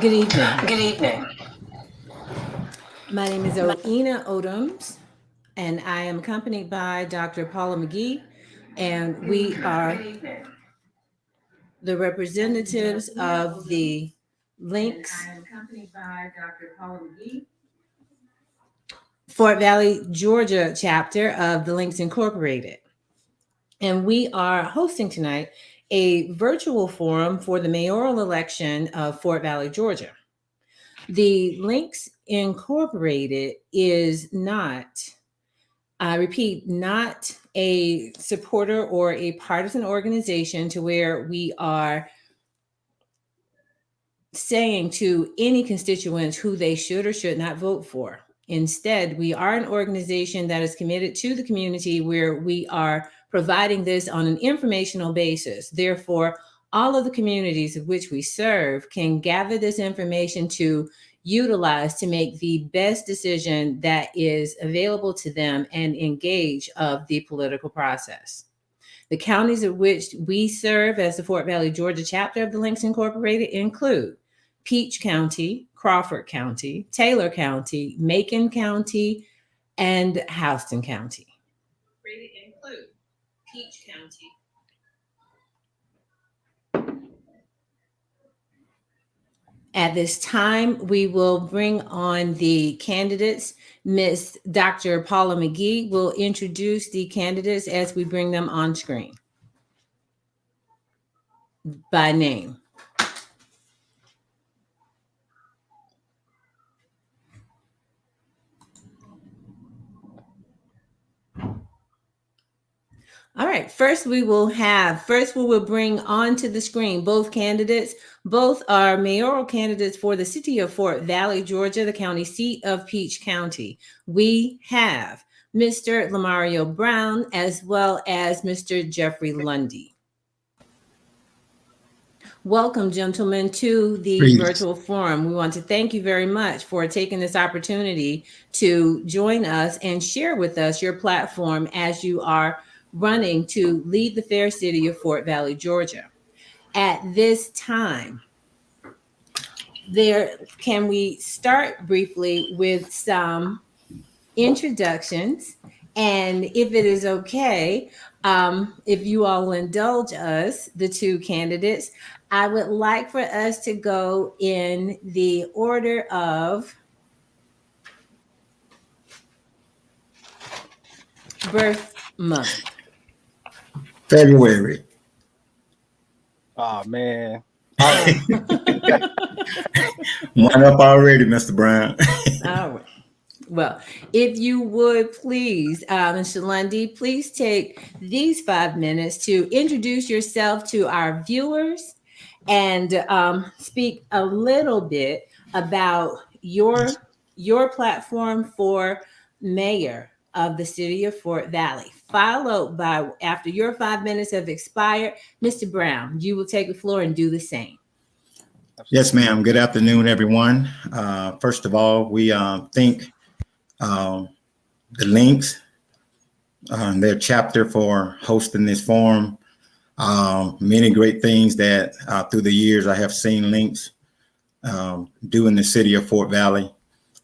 Good evening. Good evening. My name is Oena Odoms, and I am accompanied by Dr. Paula McGee, and we are the representatives of the Links Fort Valley, Georgia chapter of the Links Incorporated. And we are hosting tonight a virtual forum for the mayoral election of Fort Valley, Georgia. The Links Incorporated is not, I repeat, not a supporter or a partisan organization to where we are saying to any constituents who they should or should not vote for. Instead, we are an organization that is committed to the community where we are providing this on an informational basis. Therefore, all of the communities of which we serve can gather this information to utilize to make the best decision that is available to them and engage of the political process. The counties of which we serve as the Fort Valley, Georgia chapter of the Links Incorporated include Peach County, Crawford County, Taylor County, Macon County, and Houston County. Include Peach County. At this time, we will bring on the candidates. Miss Dr. Paula McGee will introduce the candidates as we bring them on screen by name. All right. First, we will bring onto the screen both candidates. Both are mayoral candidates for the city of Fort Valley, Georgia, the county seat of Peach County. We have Mr. Lamario Brown as well as Mr. Jeffrey Lundy. Welcome, gentlemen, to the virtual forum. We want to thank you very much for taking this opportunity to join us and share with us your platform as you are running to lead the fair city of Fort Valley, Georgia. At this time, can we start briefly with some introductions? And if it is okay, if you all will indulge us, the two candidates, I would like for us to go in the order of birth month. February. Oh man. One up already, Mr. Brown. All right. Well, if you would please, Mr. Lundy, please take these 5 minutes to introduce yourself to our viewers and speak a little bit about your platform for mayor of the city of Fort Valley. Followed by, after your 5 minutes have expired, Mr. Brown, you will take the floor and do the same. Yes, ma'am. Good afternoon, everyone. First of all, we thank the Links, their chapter, for hosting this forum. Many great things that through the years I have seen Links do in the city of Fort Valley,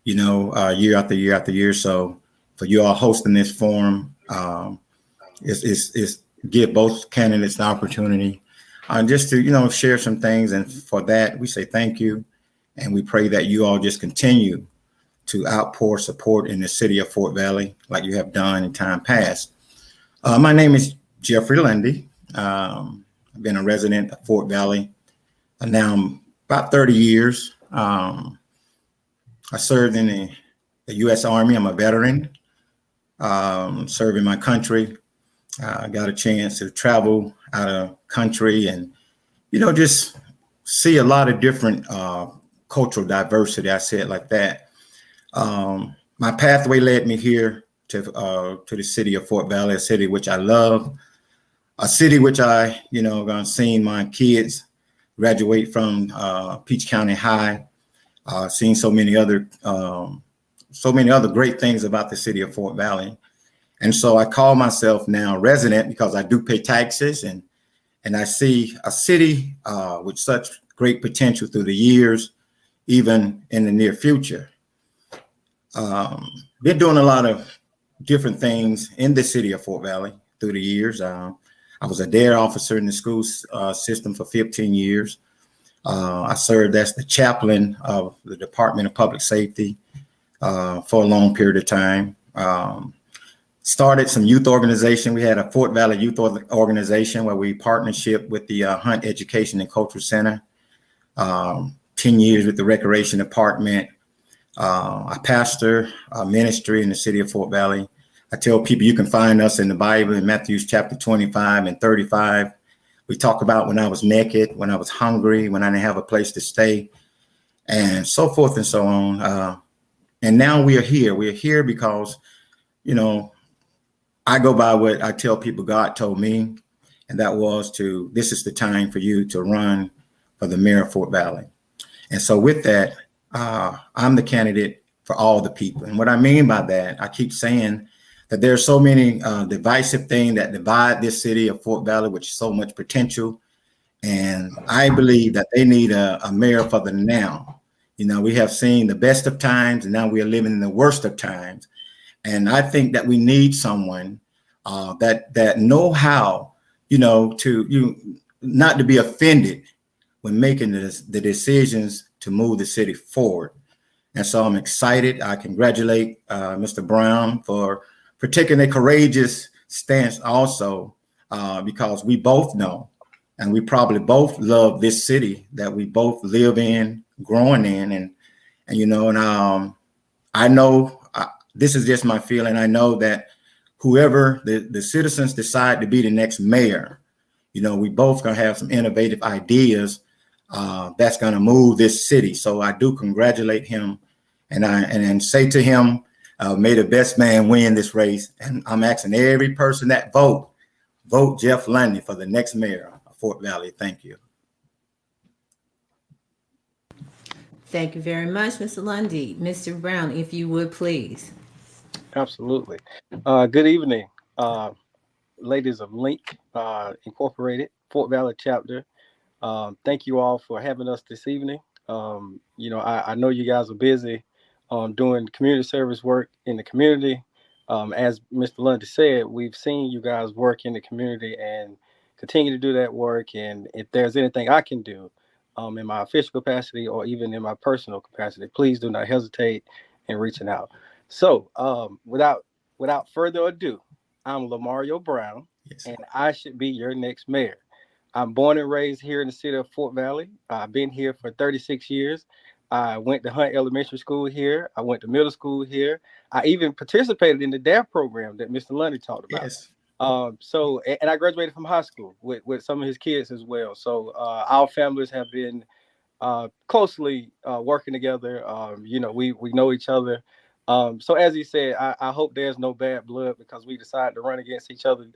year after year after year. So for you all hosting this forum, is give both candidates the opportunity just to, share some things. And for that, we say thank you. And we pray that you all just continue to outpour support in the city of Fort Valley like you have done in time past. My name is Jeffrey Lundy. I've been a resident of Fort Valley now about 30 years. I served in the U.S. Army. I'm a veteran, serving my country. I got a chance to travel out of country and, just see a lot of different cultural diversity. I say it like that. My pathway led me here to the city of Fort Valley, a city which I love, a city which I, seen my kids graduate from Peach County High. Seen so many other great things about the city of Fort Valley. And so I call myself now resident because I do pay taxes, and I see a city with such great potential through the years. even in the near future. Been doing a lot of different things in the city of Fort Valley through the years. I was a DARE officer in the school system for 15 years. I served as the chaplain of the Department of Public Safety for a long period of time. Started some youth organization. We had a Fort Valley Youth Organization where we partnership with the Hunt Education and Cultural Center. 10 years with the Recreation Department. I pastor a ministry in the city of Fort Valley. I tell people you can find us in the Bible in Matthew chapter 25 and 35. We talk about when I was naked, when I was hungry, when I didn't have a place to stay, and so forth and so on. And now we are here. We are here because, you know, I go by what I tell people God told me, and that was this is the time for you to run for the mayor of Fort Valley. And so with that, I'm the candidate for all the people. And what I mean by that, I keep saying that there are so many divisive things that divide this city of Fort Valley, which is so much potential. And I believe that they need a mayor for the now. You know, we have seen the best of times, and now we are living in the worst of times. And I think that we need someone that know how, you know, not to be offended when making the decisions to move the city forward. And so I'm excited. I congratulate Mr. Brown for taking a courageous stance also, because we both know, and we probably both love this city that we both live in, growing in, and you know, and I know this is just my feeling. I know that whoever the citizens decide to be the next mayor, you know, we both gonna have some innovative ideas that's gonna move this city. So I do congratulate him, and say to him, may the best man win this race. And I'm asking every person that vote Jeff Lundy for the next mayor of Fort Valley. Thank you. Thank you very much, Mr. Lundy. Mr. Brown, if you would please. Absolutely. Good evening, ladies of Link Incorporated, Fort Valley chapter. Thank you all for having us this evening. You know, I know you guys are busy doing community service work in the community. As Mr. Lundy said, we've seen you guys work in the community and continue to do that work. And if there's anything I can do in my official capacity or even in my personal capacity, please do not hesitate in reaching out. So without further ado, I'm Lamario Brown, Yes. and I should be your next mayor. I'm born and raised here in the city of Fort Valley. I've been here for 36 years. I went to Hunt Elementary School here. I went to middle school here. I even participated in the DAF program that Mr. Lundy talked about. Yes. And I graduated from high school with some of his kids as well. So our families have been closely working together. You know, we know each other. So as he said, I hope there's no bad blood because we decided to run against each other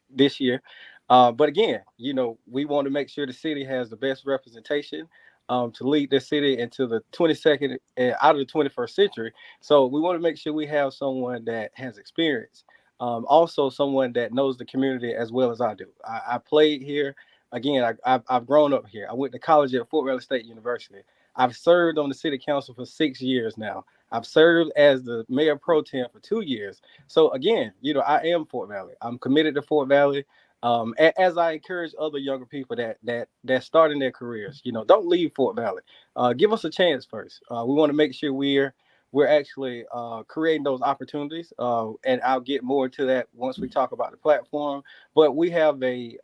this year. But again, you know, we want to make sure the city has the best representation to lead the city into the 22nd out of the 21st century. So we want to make sure we have someone that has experience. Also someone that knows the community as well as I do. I played here. Again, I've grown up here. I went to college at Fort Valley State University. I've served on the city council for 6 years now. I've served as the mayor pro tem for 2 years. So again, you know, I am Fort Valley. I'm committed to Fort Valley. As I encourage other younger people that starting their careers, you know, don't leave Fort Valley. Give us a chance first. We want to make sure we're actually creating those opportunities, and I'll get more into that once we talk about the platform. But we have a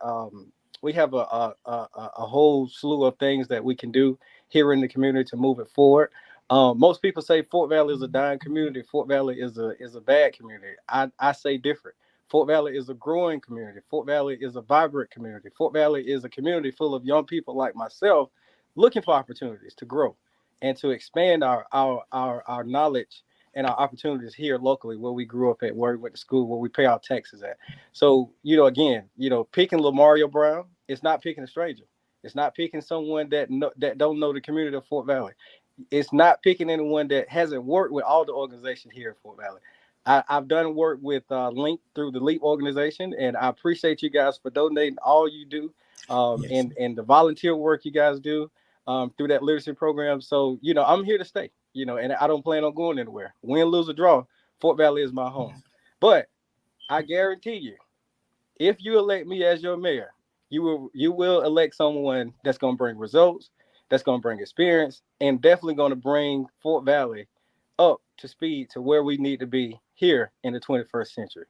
whole slew of things that we can do here in the community to move it forward. Most people say Fort Valley is a dying community. Fort Valley is a bad community. I say different. Fort Valley is a growing community. Fort Valley is a vibrant community. Fort Valley is a community full of young people like myself looking for opportunities to grow and to expand our knowledge and our opportunities here locally where we grew up at, where we went to school, where we pay our taxes at. So, you know, again, you know, picking Lamario Brown, it's not picking a stranger. It's not picking someone that don't know the community of Fort Valley. It's not picking anyone that hasn't worked with all the organizations here in Fort Valley. I've done work with Link through the LEAP organization, and I appreciate you guys for donating all you do Yes. and the volunteer work you guys do. through that leadership program. So, I'm here to stay, and I don't plan on going anywhere. Win, lose, or draw, Fort Valley is my home. But I guarantee you, if you elect me as your mayor, you will elect someone that's going to bring results, that's going to bring experience, and definitely going to bring Fort Valley up to speed to where we need to be here in the 21st century.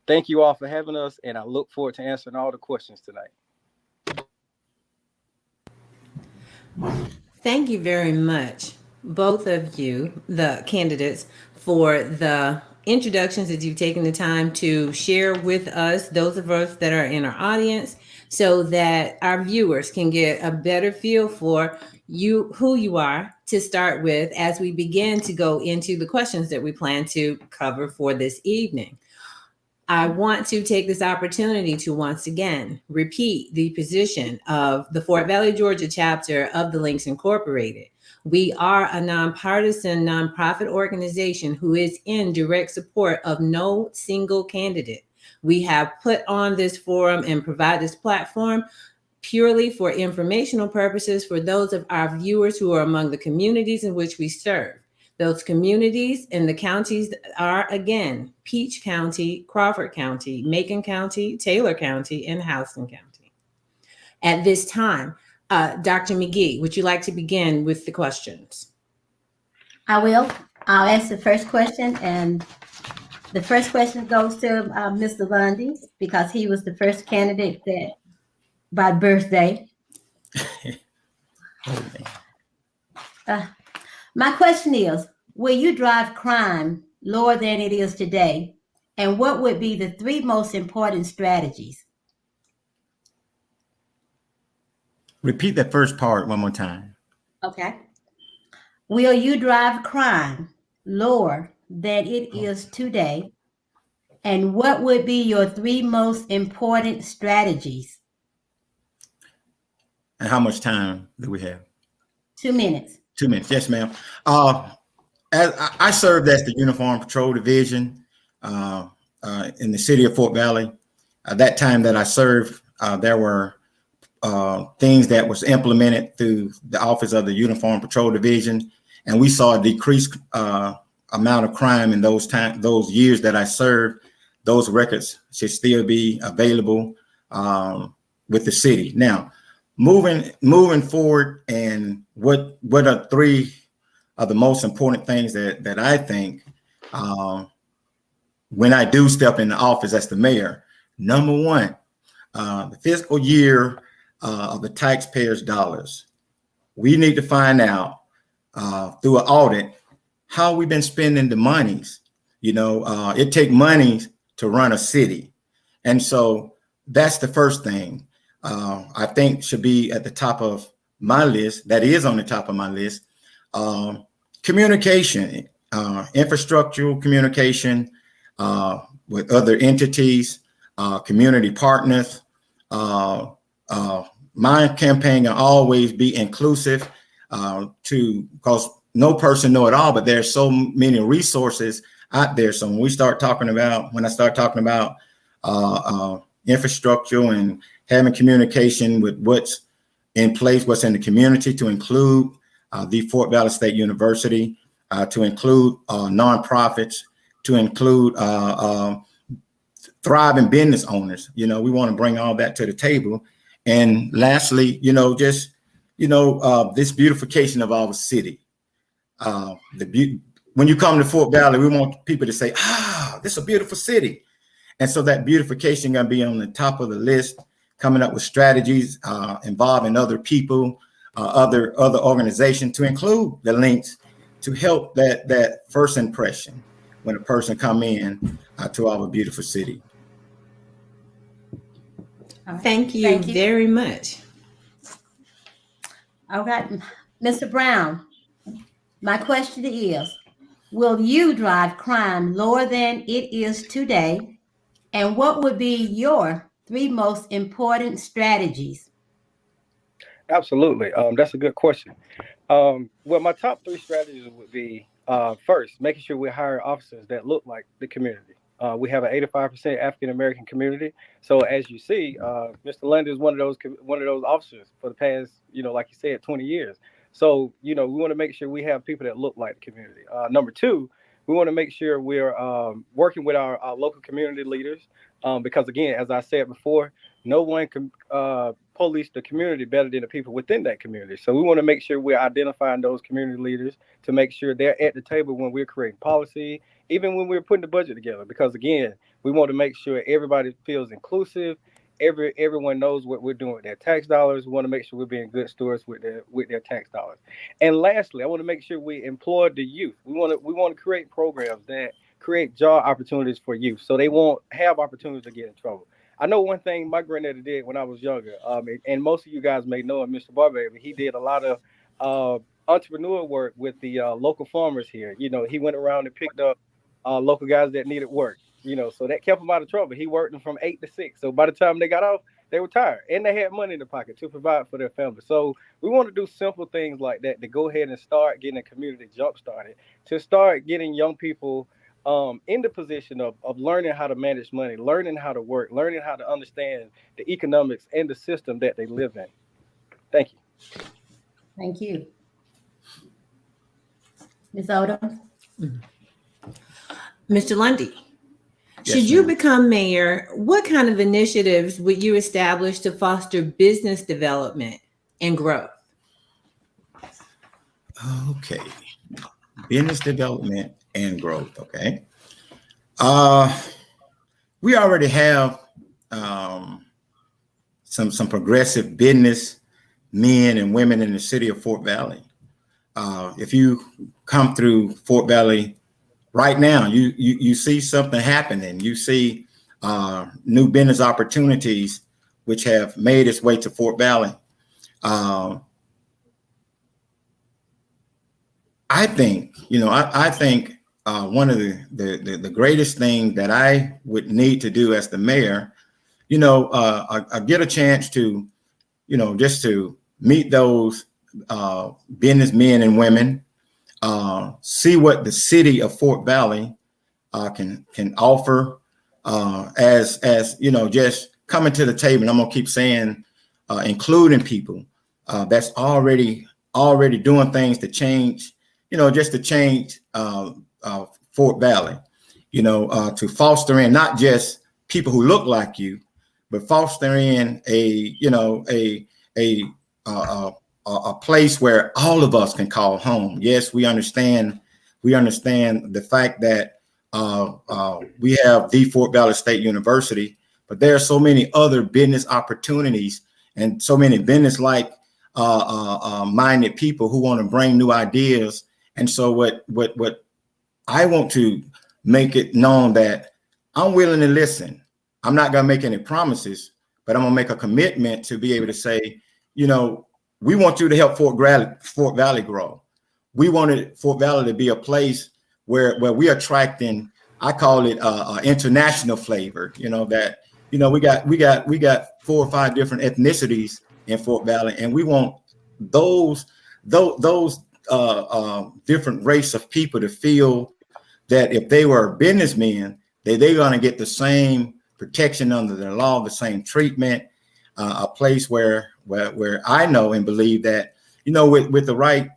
Thank you all for having us, and I look forward to answering all the questions tonight. Thank you very much, both of you, the candidates, for the introductions that you've taken the time to share with us, those of us that are in our audience, so that our viewers can get a better feel for you, who you are, to start with as we begin to go into the questions that we plan to cover for this evening. I want to take this opportunity to once again repeat the position of the Fort Valley, Georgia chapter of the Links Incorporated. We are a nonpartisan nonprofit organization who is in direct support of no single candidate. We have put on this forum and provide this platform purely for informational purposes for those of our viewers who are among the communities in which we serve. Those communities and the counties are, again, Peach County, Crawford County, Macon County, Taylor County, and Houston County. At this time, Dr. McGee, would you like to begin with the questions? I will. I'll ask the first question, and the first question goes to Mr. Lundy because he was the first candidate that by birthday. My question is, will you drive crime lower than it is today? And what would be the 3 most important strategies? Repeat that first part one more time. Okay. Will you drive crime lower than it is today? And what would be your 3 most important strategies? And how much time do we have? 2 minutes. 2 minutes. Yes, ma'am. As I served as the Uniform Patrol Division in the city of Fort Valley. At that time that I served, there were things that was implemented through the Office of the Uniform Patrol Division, and we saw a decreased amount of crime in those years that I served. Those records should still be available with the city. Now, moving forward, and what are 3 of the most important things that I think when I do step in the office as the mayor? Number 1, the fiscal year of the taxpayers' dollars. We need to find out through an audit how we've been spending the monies. It takes money to run a city, and so that's the first thing I think should be at the top of my list. That is on the top of my list. Communication, infrastructural communication with other entities, community partners. My campaign can always be inclusive because no person know it all, but there's so many resources out there. So when I start talking about infrastructure and having communication with what's in place, what's in the community, to include the Fort Valley State University, to include nonprofits, to include thriving business owners. We want to bring all that to the table. And lastly, this beautification of our city. When you come to Fort Valley, we want people to say, this is a beautiful city. And so that beautification going to be on the top of the list, coming up with strategies involving other people, other organizations, to include the links to help that first impression when a person come in to our beautiful city. Thank you very much. Okay, Mr. Brown, my question is, will you drive crime lower than it is today? And what would be your 3 most important strategies? Absolutely. That's a good question. Well, my top 3 strategies would be, first, making sure we hire officers that look like the community. We have an 85% African American community. So as you see, Mr. Lundy is one of those officers for the past, like you said, 20 years. So we want to make sure we have people that look like the community. Number two, we want to make sure we're working with our local community leaders, because again, as I said before, no one can police the community better than the people within that community. So we want to make sure we're identifying those community leaders to make sure they're at the table when we're creating policy, even when we're putting the budget together. Because again, we want to make sure everybody feels inclusive. Everyone knows what we're doing with their tax dollars. We want to make sure we're being good stewards with their tax dollars. And lastly, I want to make sure we employ the youth. We want to create programs that create job opportunities for youth, so they won't have opportunities to get in trouble. I know one thing my granddaddy did when I was younger, and most of you guys may know him, Mr. Barbaby. He did a lot of entrepreneur work with the local farmers here. He went around and picked up local guys that needed work. So that kept them out of trouble. He worked them from 8 to 6. So by the time they got off, they were tired and they had money in the pocket to provide for their family. So we want to do simple things like that to go ahead and start getting a community jump started, to start getting young people in the position of learning how to manage money, learning how to work, learning how to understand the economics and the system that they live in. Thank you. Thank you. Ms. Odom? Mr. Lundy, Yes, should you ma'am. become mayor, what kind of initiatives would you establish to foster business development and growth? Okay. Business development and growth. Okay. Uh, we already have some progressive business men and women in the city of Fort Valley. If you come through Fort Valley right now, you see something happening. You see new business opportunities which have made its way to Fort Valley. I think, I think one of the greatest thing that I would need to do as the mayor, I get a chance to, just to meet those businessmen and women, see what the city of Fort Valley can offer, as just coming to the table. And I'm gonna keep saying, including people that's already doing things to change, just to change Fort Valley, to foster in not just people who look like you, but foster in a place where all of us can call home. Yes, we understand the fact that we have the Fort Valley State University, but there are so many other business opportunities and so many business minded people who want to bring new ideas. And so what I want to make it known that I'm willing to listen. I'm not going to make any promises, but I'm going to make a commitment to be able to say, we want you to help Fort Valley grow. We wanted Fort Valley to be a place where we are attracting, I call it international flavor, that, we got 4 or 5 different ethnicities in Fort Valley, and we want those different race of people to feel that if they were businessmen, they're going to get the same protection under the law, the same treatment, a place where I know and believe that, with the right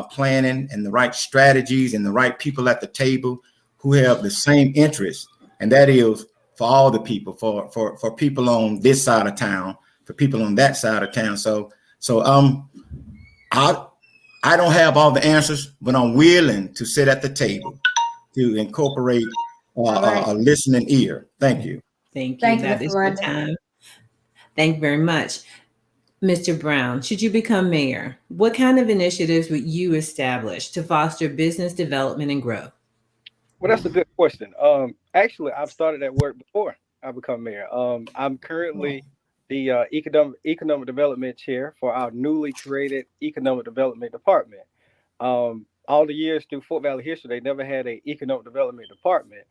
planning and the right strategies and the right people at the table who have the same interests, and that is for all the people, for people on this side of town, for people on that side of town. So I don't have all the answers, but I'm willing to sit at the table to incorporate a listening ear. Thank you. Thank you. Thank you, That Mr. is your Lundy. time. Thank you very much. Mr. Brown, should you become mayor, what kind of initiatives would you establish to foster business development and growth? Well, that's a good question. Actually, I've started that work before I become mayor. I'm currently the economic development chair for our newly created economic development department. All the years through Fort Valley history, they never had an economic development department.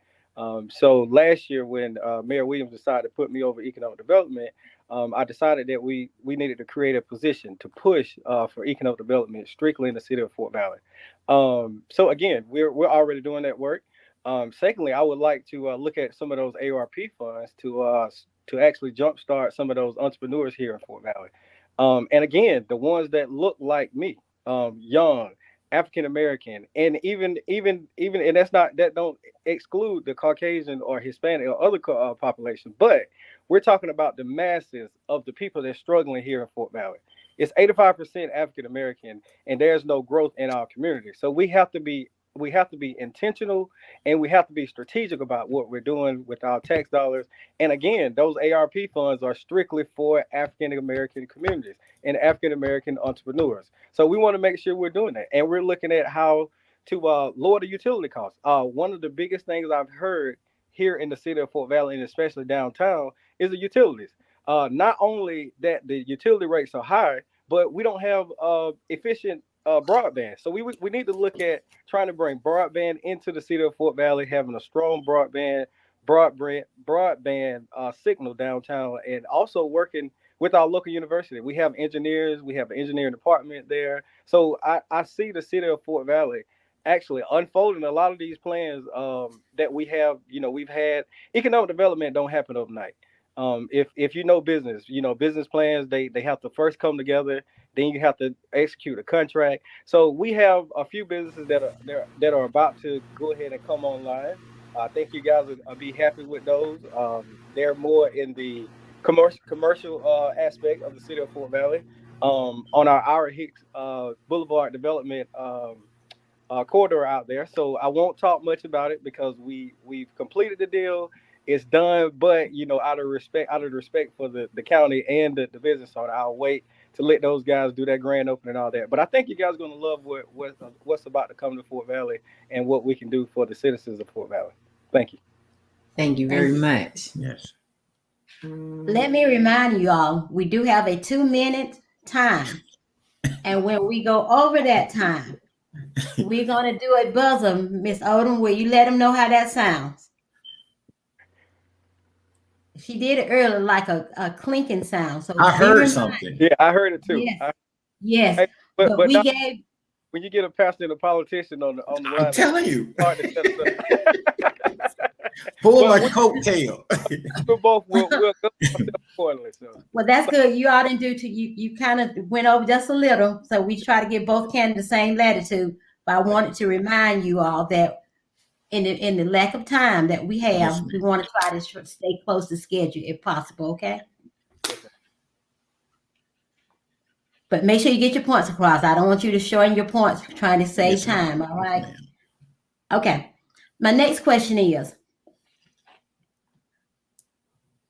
So last year, when Mayor Williams decided to put me over economic development, I decided that we needed to create a position to push for economic development strictly in the city of Fort Valley. So again, we're already doing that work. Secondly, I would like to look at some of those ARP funds to actually jumpstart some of those entrepreneurs here in Fort Valley. And again, the ones that look like me, young, African American, and even, and that don't exclude the Caucasian or Hispanic or other population, but we're talking about the masses of the people that's struggling here in Fort Valley. It's 85% African American, and there's no growth in our community. So we have to be intentional, and we have to be strategic about what we're doing with our tax dollars. And again, those ARP funds are strictly for African American communities and African American entrepreneurs. So we want to make sure we're doing that, and we're looking at how to lower the utility costs. One of the biggest things I've heard here in the city of Fort Valley, and especially downtown, is the utilities. Not only that the utility rates are high, but we don't have efficient broadband. So we need to look at trying to bring broadband into the city of Fort Valley, having a strong broadband signal downtown, and also working with our local university. We have engineers, we have an engineering department there. So I see the city of Fort Valley actually unfolding a lot of these plans that we have. We've had economic development don't happen overnight. If you know business, business plans, they have to first come together. Then you have to execute a contract. So we have a few businesses that are about to go ahead and come online. I think you guys will be happy with those. They're more in the commercial aspect of the city of Fort Valley. On our Hicks Boulevard development corridor out there. So I won't talk much about it because we've completed the deal. It's done, but out of respect for the county and the business owner, I'll wait to let those guys do that grand opening and all that. But I think you guys are going to love what's about to come to Fort Valley and what we can do for the citizens of Fort Valley. Thank you. Thank you very much. Yes. Let me remind you all, we do have a 2-minute time. And when we go over that time, we're going to do a buzzer, Miss Odom. Will you let them know how that sounds? She did it earlier, like a clinking sound. So I heard something. Yeah, I heard it too. Yes. Yes. Hey, but we now, gave. when you get a pastor and a politician on the line, I'm telling you. hard to set us up. Pull Well, my coattail. we'll go accordingly. So. Well, that's good. You all didn't do to you. You kind of went over just a little. So we try to give both candidates the same latitude. But I wanted to remind you all that in the lack of time that we have, Yes, we want to try to stay close to schedule if possible. Okay. But make sure you get your points across. I don't want you to shorten your points trying to save Yes, ma'am. time. All right. Yes, ma'am. Okay. My next question is,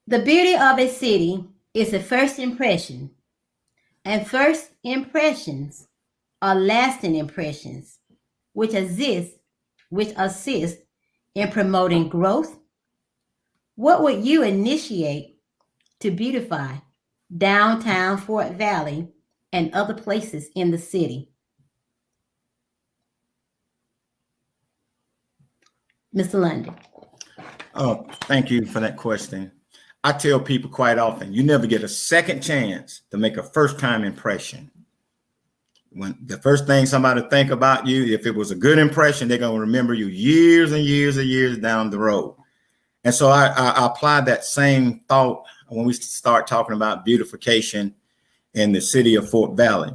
the beauty of a city is a first impression, and first impressions are lasting impressions, which assist in promoting growth. What would you initiate to beautify downtown Fort Valley and other places in the city? Mr. London. Oh, thank you for that question. I tell people quite often, you never get a second chance to make a first-time impression. When the first thing somebody think about you, if it was a good impression, they're going to remember you years and years and years down the road. And so I apply that same thought when we start talking about beautification in the city of Fort Valley.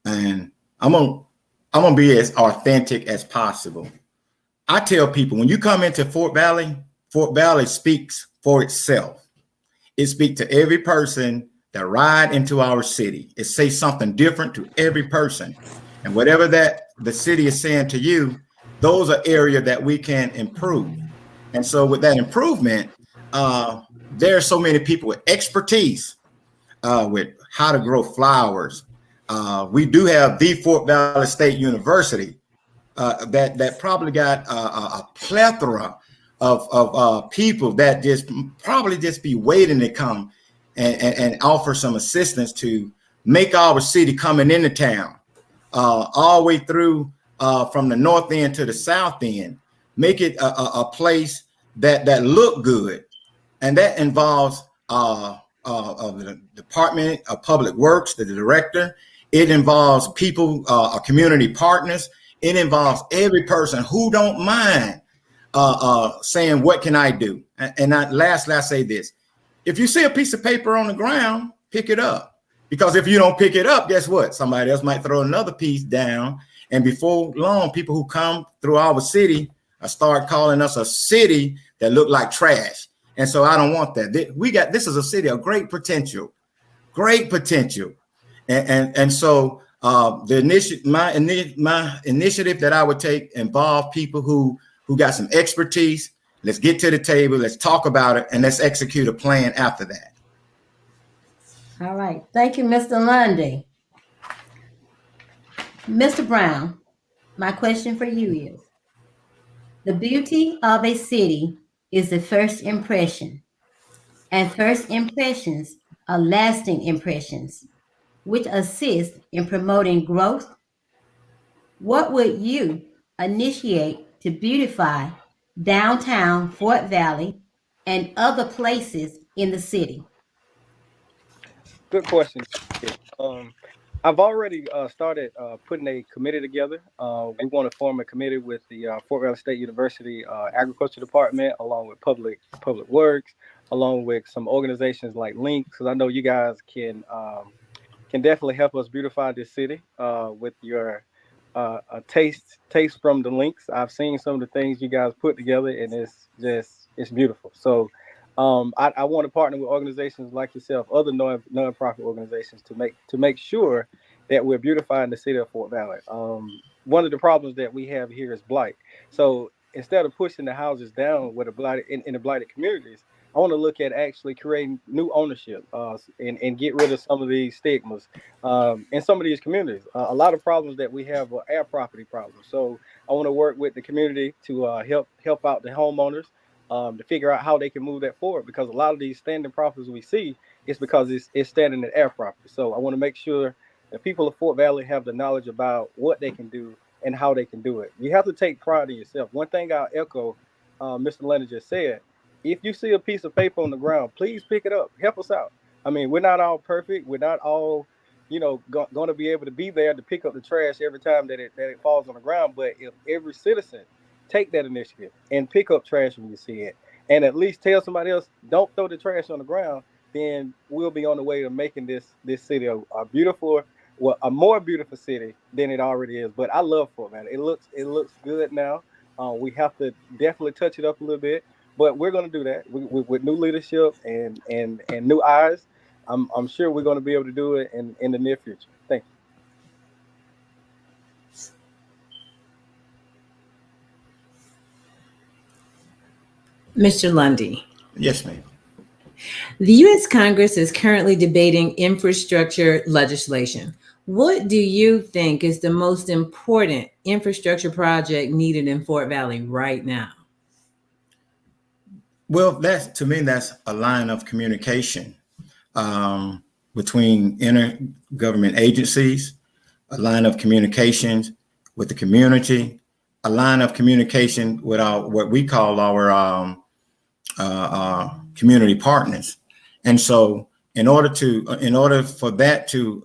And I'm gonna be as authentic as possible. I tell people, when you come into Fort Valley speaks for itself. It speaks to every person that ride into our city. It says something different to every person. And whatever that the city is saying to you, those are areas that we can improve. And so with that improvement, there are so many people with expertise with how to grow flowers. We do have the Fort Valley State University that probably got a plethora of people that probably be waiting to come and offer some assistance to make our city coming into town all the way through from the north end to the south end, make it a place that look good. And that involves the Department of Public Works, the director. It involves people, community partners. It involves every person who don't mind saying, what can I do? And lastly, I say this. If you see a piece of paper on the ground, pick it up. Because if you don't pick it up, guess what? Somebody else might throw another piece down. And before long, people who come through our city start calling us a city that look like trash. And so I don't want that. This is a city of great potential. And so my initiative that I would take involve people who got some expertise. Let's get to the table. Let's talk about it, and let's execute a plan after that. All right. Thank you, Mr. Lundy. Mr. Brown, my question for you is, the beauty of a city is the first impression, and first impressions are lasting impressions, which assist in promoting growth. What would you initiate to beautify downtown Fort Valley and other places in the city? Good question. I've already started putting a committee together. We want to form a committee with the Fort Valley State University Agriculture Department, along with Public Works, along with some organizations like Link, because I know you guys can definitely help us beautify this city with your taste from the links. I've seen some of the things you guys put together, and it's beautiful. So I want to partner with organizations like yourself, other non-profit organizations, to make sure that we're beautifying the city of Fort Valley. One of the problems that we have here is blight. So instead of pushing the houses down with in the blighted communities, I want to look at actually creating new ownership and get rid of some of these stigmas in some of these communities. A lot of problems that we have are air property problems. So I want to work with the community to help out the homeowners to figure out how they can move that forward, because a lot of these standing properties we see is because it's standing in air property. So I want to make sure that people of Fort Valley have the knowledge about what they can do and how they can do it. You have to take pride in yourself. One thing I'll echo, Mr. Leonard just said, if you see a piece of paper on the ground, please pick it up. Help us out. I mean, we're not all perfect. We're not all, going to be able to be there to pick up the trash every time that it falls on the ground. But if every citizen take that initiative and pick up trash when you see it, and at least tell somebody else, don't throw the trash on the ground, then we'll be on the way to making this city a more beautiful city than it already is. But I love Fort Valley. It looks good now. We have to definitely touch it up a little bit, but we're going to do that with new leadership and new eyes. I'm sure we're going to be able to do it in the near future. Thank you. Mr. Lundy. Yes, ma'am. The U.S. Congress is currently debating infrastructure legislation. What do you think is the most important infrastructure project needed in Fort Valley right now? Well, to me, that's a line of communication between intergovernment agencies, a line of communications with the community, a line of communication with what we call our community partners. And so in order for that to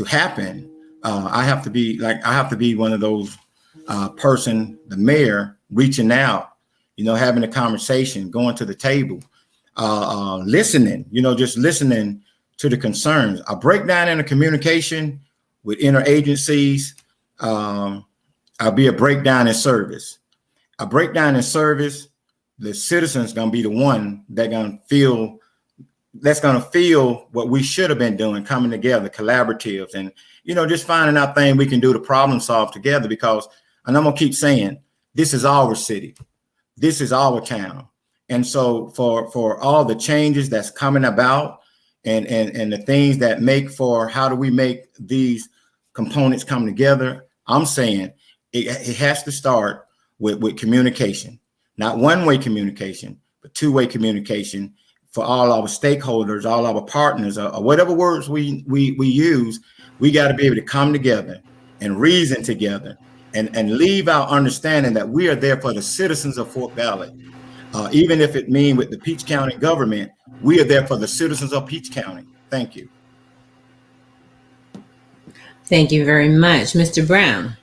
happen, I have to be one of those the mayor, reaching out, having a conversation, going to the table, listening, just listening to the concerns. A breakdown in the communication with interagencies, I'll be a breakdown in service. A breakdown in service, the citizens gonna be the one that's gonna feel what we should have been doing, coming together, collaboratives, and just finding out things we can do to problem solve together. Because, and I'm gonna keep saying, this is our city, this is our town, and so for all the changes that's coming about, and the things that make for how do we make these components come together, I'm saying it has to start with communication. Not one-way communication, but two-way communication for all our stakeholders, all our partners, or whatever words we use. We got to be able to come together and reason together and leave our understanding that we are there for the citizens of Fort Valley. Even if it means with the Peach County government, we are there for the citizens of Peach County. Thank you. Thank you very much, Mr. Brown.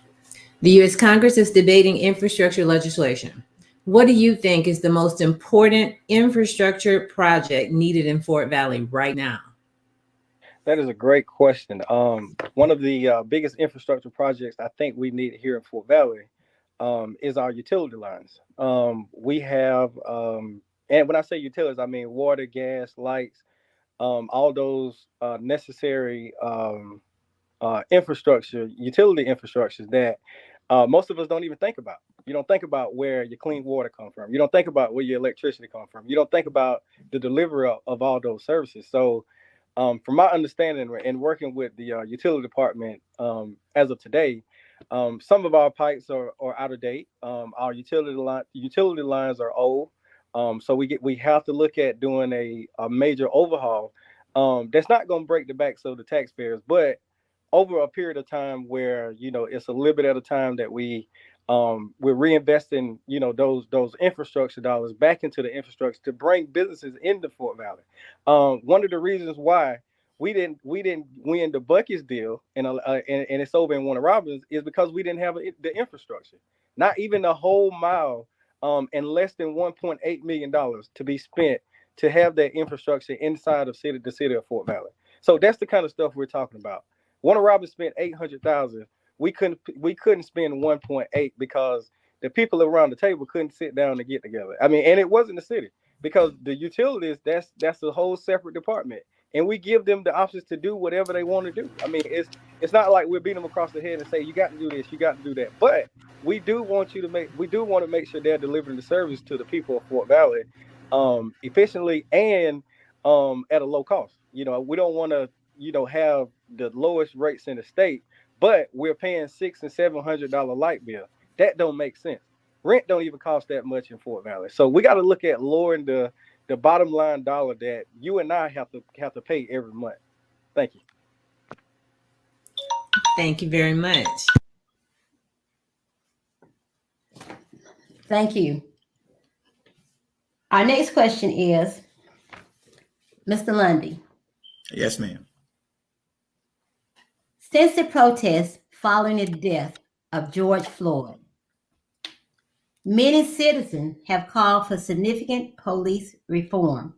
The U.S. Congress is debating infrastructure legislation. What do you think is the most important infrastructure project needed in Fort Valley right now? That is a great question. One of the biggest infrastructure projects I think we need here in Fort Valley is our utility lines. We have, and when I say utilities, I mean water, gas, lights, all those necessary infrastructure, utility infrastructures that most of us don't even think about. You don't think about where your clean water come from. You don't think about where your electricity come from. You don't think about the delivery of all those services. So, from my understanding and working with the utility department as of today, some of our pipes are out of date. Our utility lines are old. So we have to look at doing a major overhaul. That's not going to break the backs of the taxpayers, but over a period of time where it's a little bit at a time that we're reinvesting those infrastructure dollars back into the infrastructure to bring businesses into Fort Valley. One of the reasons why we didn't win the Bucky's deal and it's over in Warner Robins is because we didn't have the infrastructure, not even a whole mile, and less than $1.8 million to be spent to have that infrastructure inside of the city of Fort Valley. So that's the kind of stuff we're talking about. Warner Robins spent 800,000. We couldn't spend 1.8 because the people around the table couldn't sit down and get together. I mean, and it wasn't the city because the utilities that's a whole separate department, and we give them the options to do whatever they want to do. I mean, it's not like we're beating them across the head and say you got to do this, you got to do that. But we do want to make sure they're delivering the service to the people of Fort Valley efficiently and at a low cost. We don't want to have the lowest rates in the state, but we're paying $600 and $700 light bill. That don't make sense. Rent don't even cost that much in Fort Valley. So we got to look at lowering the bottom line dollar that you and I have to pay every month. Thank you. Thank you very much. Thank you. Our next question is, Mr. Lundy. Yes, ma'am. Since the protests following the death of George Floyd, many citizens have called for significant police reform.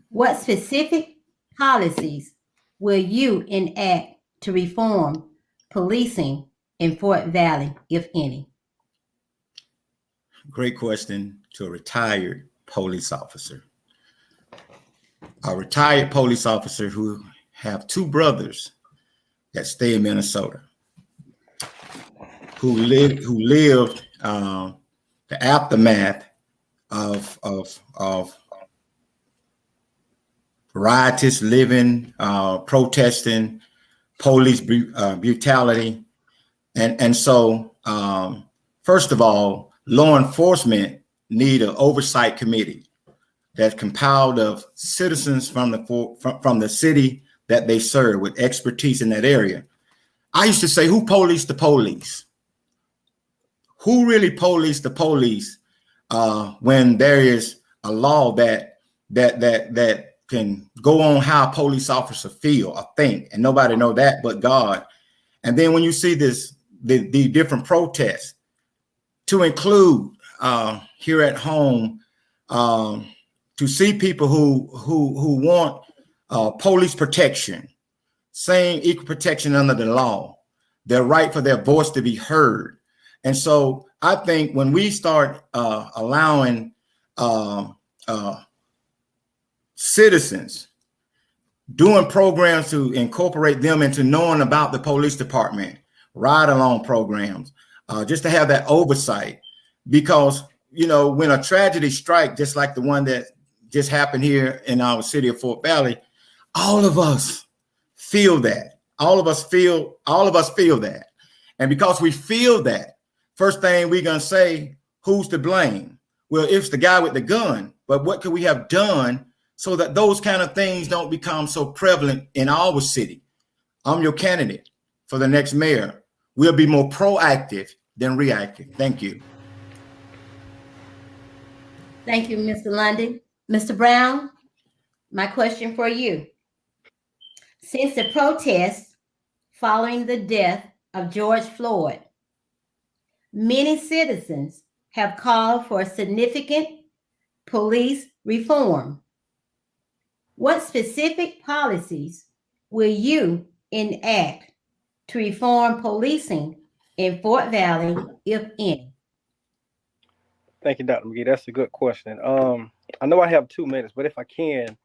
What specific policies will you enact to reform policing in Fort Valley, if any? Great question to a retired police officer. A retired police officer who have two brothers that stay in Minnesota, who lived the aftermath of riotous living, protesting, police brutality, and so first of all, law enforcement need an oversight committee that's compiled of citizens from the city that they serve with expertise in that area. I used to say, who policed the police? Who really policed the police when there is a law that can go on how a police officer feel or think, and nobody know that but God. And then when you see the different protests, to include here at home, to see people who want police protection, same equal protection under the law, their right for their voice to be heard. And so I think when we start allowing citizens doing programs to incorporate them into knowing about the police department, ride along programs, just to have that oversight, because when a tragedy strikes, just like the one that just happened here in our city of Fort Valley, all of us feel that. All of us feel that. And because we feel that, first thing we're gonna say, who's to blame? Well, it's the guy with the gun. But what could we have done so that those kind of things don't become so prevalent in our city? I'm your candidate for the next mayor. We'll be more proactive than reactive. Thank you. Thank you, Mr. Lundy. Mr. Brown, my question for you. Since the protests following the death of George Floyd, many citizens have called for significant police reform. What specific policies will you enact to reform policing in Fort Valley, if any? Thank you, Dr. McGee. That's a good question. I know I have 2 minutes, but if I can,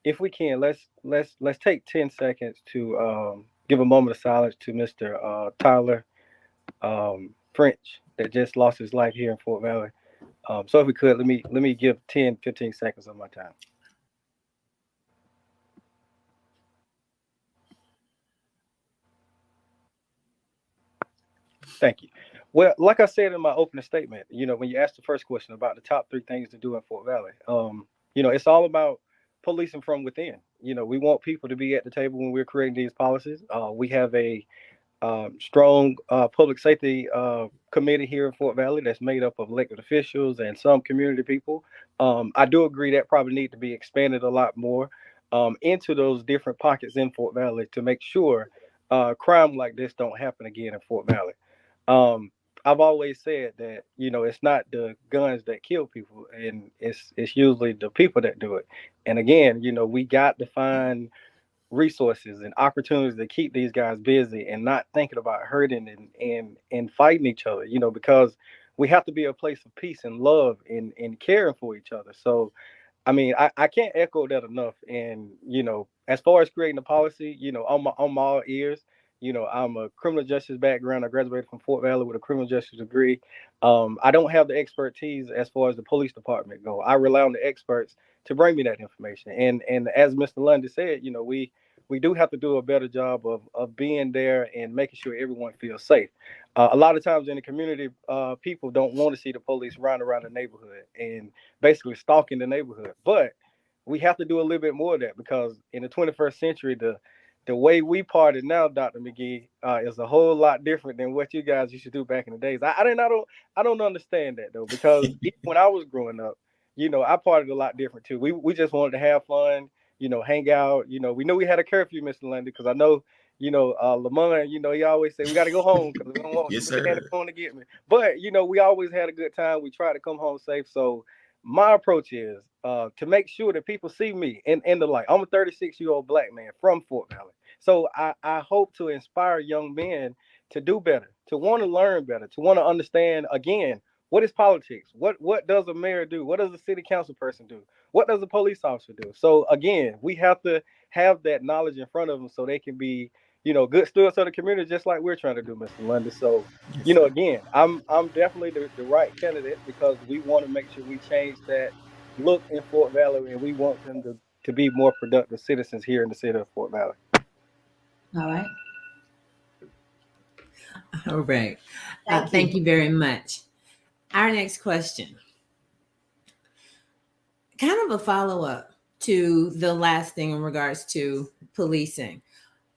if we can, let's take 10 seconds to give a moment of silence to Mr. Tyler French that just lost his life here in Fort Valley. So if we could, let me give 10, 15 seconds of my time. Thank you. Well, like I said in my opening statement, when you asked the first question about the top 3 things to do in Fort Valley, it's all about policing from within. We want people to be at the table when we're creating these policies. We have a strong public safety committee here in Fort Valley that's made up of elected officials and some community people. I do agree that probably need to be expanded a lot more into those different pockets in Fort Valley to make sure crime like this don't happen again in Fort Valley. Um, I've always said that it's not the guns that kill people, and it's usually the people that do it. And again, we got to find resources and opportunities to keep these guys busy and not thinking about hurting and fighting each other, because we have to be a place of peace and love and caring for each other. So I mean, I can't echo that enough. And, as far as creating a policy, I'm all ears. I'm a criminal justice background. I graduated from Fort Valley with a criminal justice degree. I don't have the expertise as far as the police department go. I rely on the experts to bring me that information. And as Mr. Lundy said, we do have to do a better job of being there and making sure everyone feels safe. A lot of times in the community, people don't want to see the police run around the neighborhood and basically stalking the neighborhood. But we have to do a little bit more of that, because in the 21st century, the way we party now, Dr. McGee, is a whole lot different than what you guys used to do back in the days. I don't understand that though, because even when I was growing up, I partied a lot different too. We just wanted to have fun, hang out. We knew we had a curfew, Mr. Lundy, because I know Lamont, he always say we got to go home because we don't want Yes, they had to sir. come to get me. But we always had a good time. We tried to come home safe. So my approach is to make sure that people see me in the light. I'm a 36-year-old black man from Fort Valley. So I hope to inspire young men to do better, to want to learn better, to want to understand again, what is politics? What does a mayor do? What does a city council person do? What does a police officer do? So again, we have to have that knowledge in front of them so they can be, good stewards of the community, just like we're trying to do, Mr. Lundy. So, Yes, sir. again, I'm definitely the right candidate, because we want to make sure we change that look in Fort Valley, and we want them to be more productive citizens here in the city of Fort Valley. All right. All right. Thank Thank you. you very much. Our next question, kind of a follow up to the last thing in regards to policing.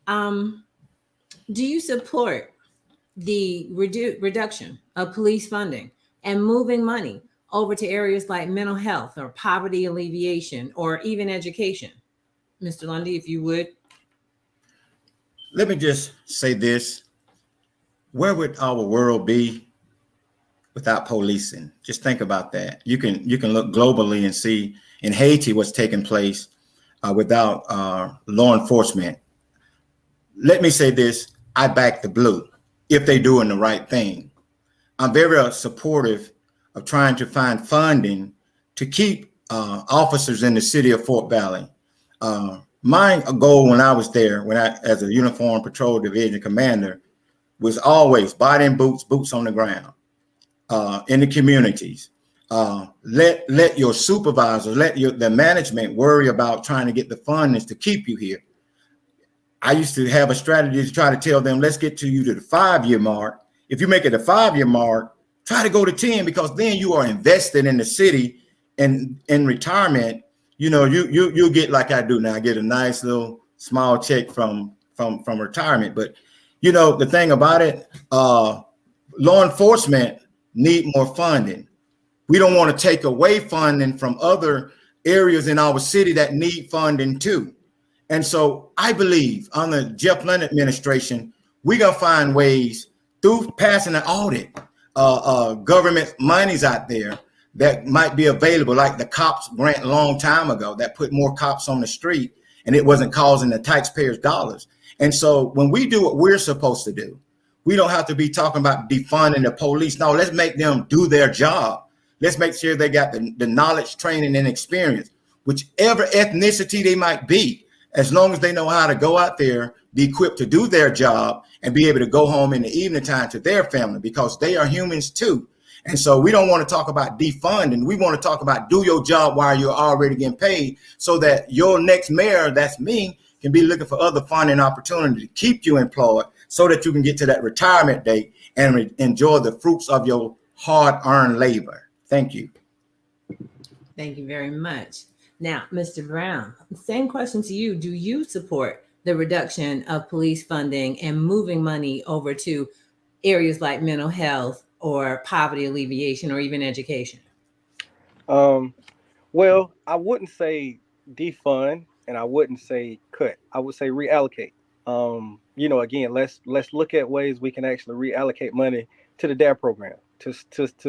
Do you support the reduction of police funding and moving money over to areas like mental health or poverty alleviation or even education? Mr. Lundy, if you would. Let me just say this. Where would our world be without policing? Just think about that. You can look globally and see in Haiti what's taking place without law enforcement. Let me say this. I back the blue if they're doing the right thing. I'm very supportive of trying to find funding to keep officers in the city of Fort Valley. My goal when I was there, as a uniform patrol division commander, was always body and boots on the ground in the communities. Let your supervisors, the management worry about trying to get the funding to keep you here. I used to have a strategy to try to tell them, let's get to you to the 5-year mark. If you make it a 5-year mark, try to go to 10, because then you are invested in the city, and in retirement, you'll get like I do now. I get a nice little small check from retirement. But the thing about it, law enforcement need more funding. We don't want to take away funding from other areas in our city that need funding too. And so I believe on the Jeff Lynn administration, we're going to find ways through passing an audit, government monies out there that might be available, like the cops grant a long time ago that put more cops on the street and it wasn't causing the taxpayers dollars. And so when we do what we're supposed to do, we don't have to be talking about defunding the police. No, let's make them do their job. Let's make sure they got the knowledge, training, and experience, whichever ethnicity they might be, as long as they know how to go out there, be equipped to do their job and be able to go home in the evening time to their family, because they are humans too. And so we don't want to talk about defunding. We want to talk about do your job while you're already getting paid, so that your next mayor, that's me, can be looking for other funding opportunity to keep you employed so that you can get to that retirement date and enjoy the fruits of your hard-earned labor. Thank you. Thank you very much. Now, Mr. Brown, same question to you. Do you support the reduction of police funding and moving money over to areas like mental health or poverty alleviation or even education? Well, I wouldn't say defund and I wouldn't say cut. I would say reallocate. Again, let's look at ways we can actually reallocate money to the DARE program to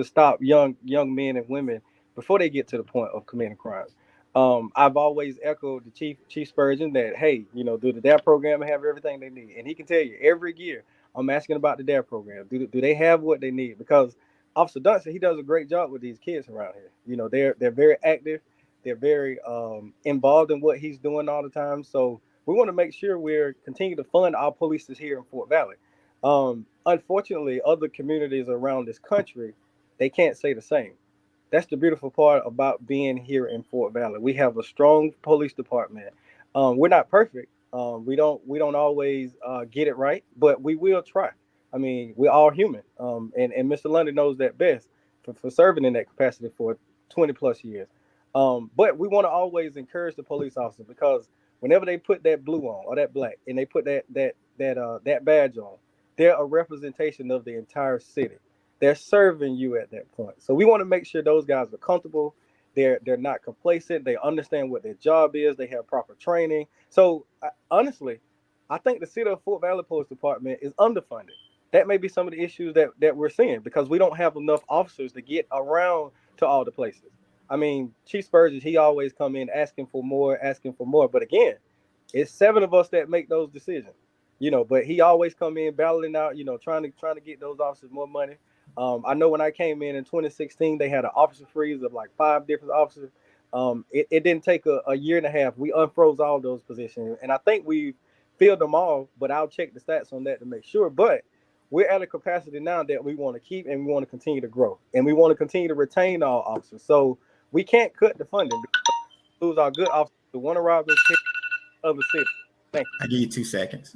stop young men and women before they get to the point of committing crimes. I've always echoed the Chief Spurgeon that, hey, do the DARE program have everything they need? And he can tell you every year I'm asking about the DARE program. Do they have what they need? Because Officer Dunson, he does a great job with these kids around here. They're very active. They're very involved in what he's doing all the time. So we want to make sure we're continuing to fund our police here in Fort Valley. Unfortunately, other communities around this country, they can't say the same. That's the beautiful part about being here in Fort Valley. We have a strong police department. We're not perfect. We don't always get it right, but we will try. I mean, we're all human. And Mr. Lundy knows that best for serving in that capacity for 20 plus years. But we want to always encourage the police officer, because whenever they put that blue on or that black and they put that badge on, they're a representation of the entire city. They're serving you at that point. So we want to make sure those guys are comfortable. They're not complacent. They understand what their job is. They have proper training. So honestly, I think the city of Fort Valley Police Department is underfunded. That may be some of the issues that we're seeing, because we don't have enough officers to get around to all the places. I mean, Chief Spurgeon, he always come in asking for more. But again, it's 7 of us that make those decisions, but he always come in battling out, trying to get those officers more money. I know when I came in 2016, they had an officer freeze of like 5 different officers. It didn't take a year and a half. We unfroze all those positions, and I think we filled them all, but I'll check the stats on that to make sure. But we're at a capacity now that we want to keep, and we want to continue to grow, and we want to continue to retain our officers. So we can't cut the funding because we lose our good officers to Warner Robins, other cities. Thank you. I give you 2 seconds.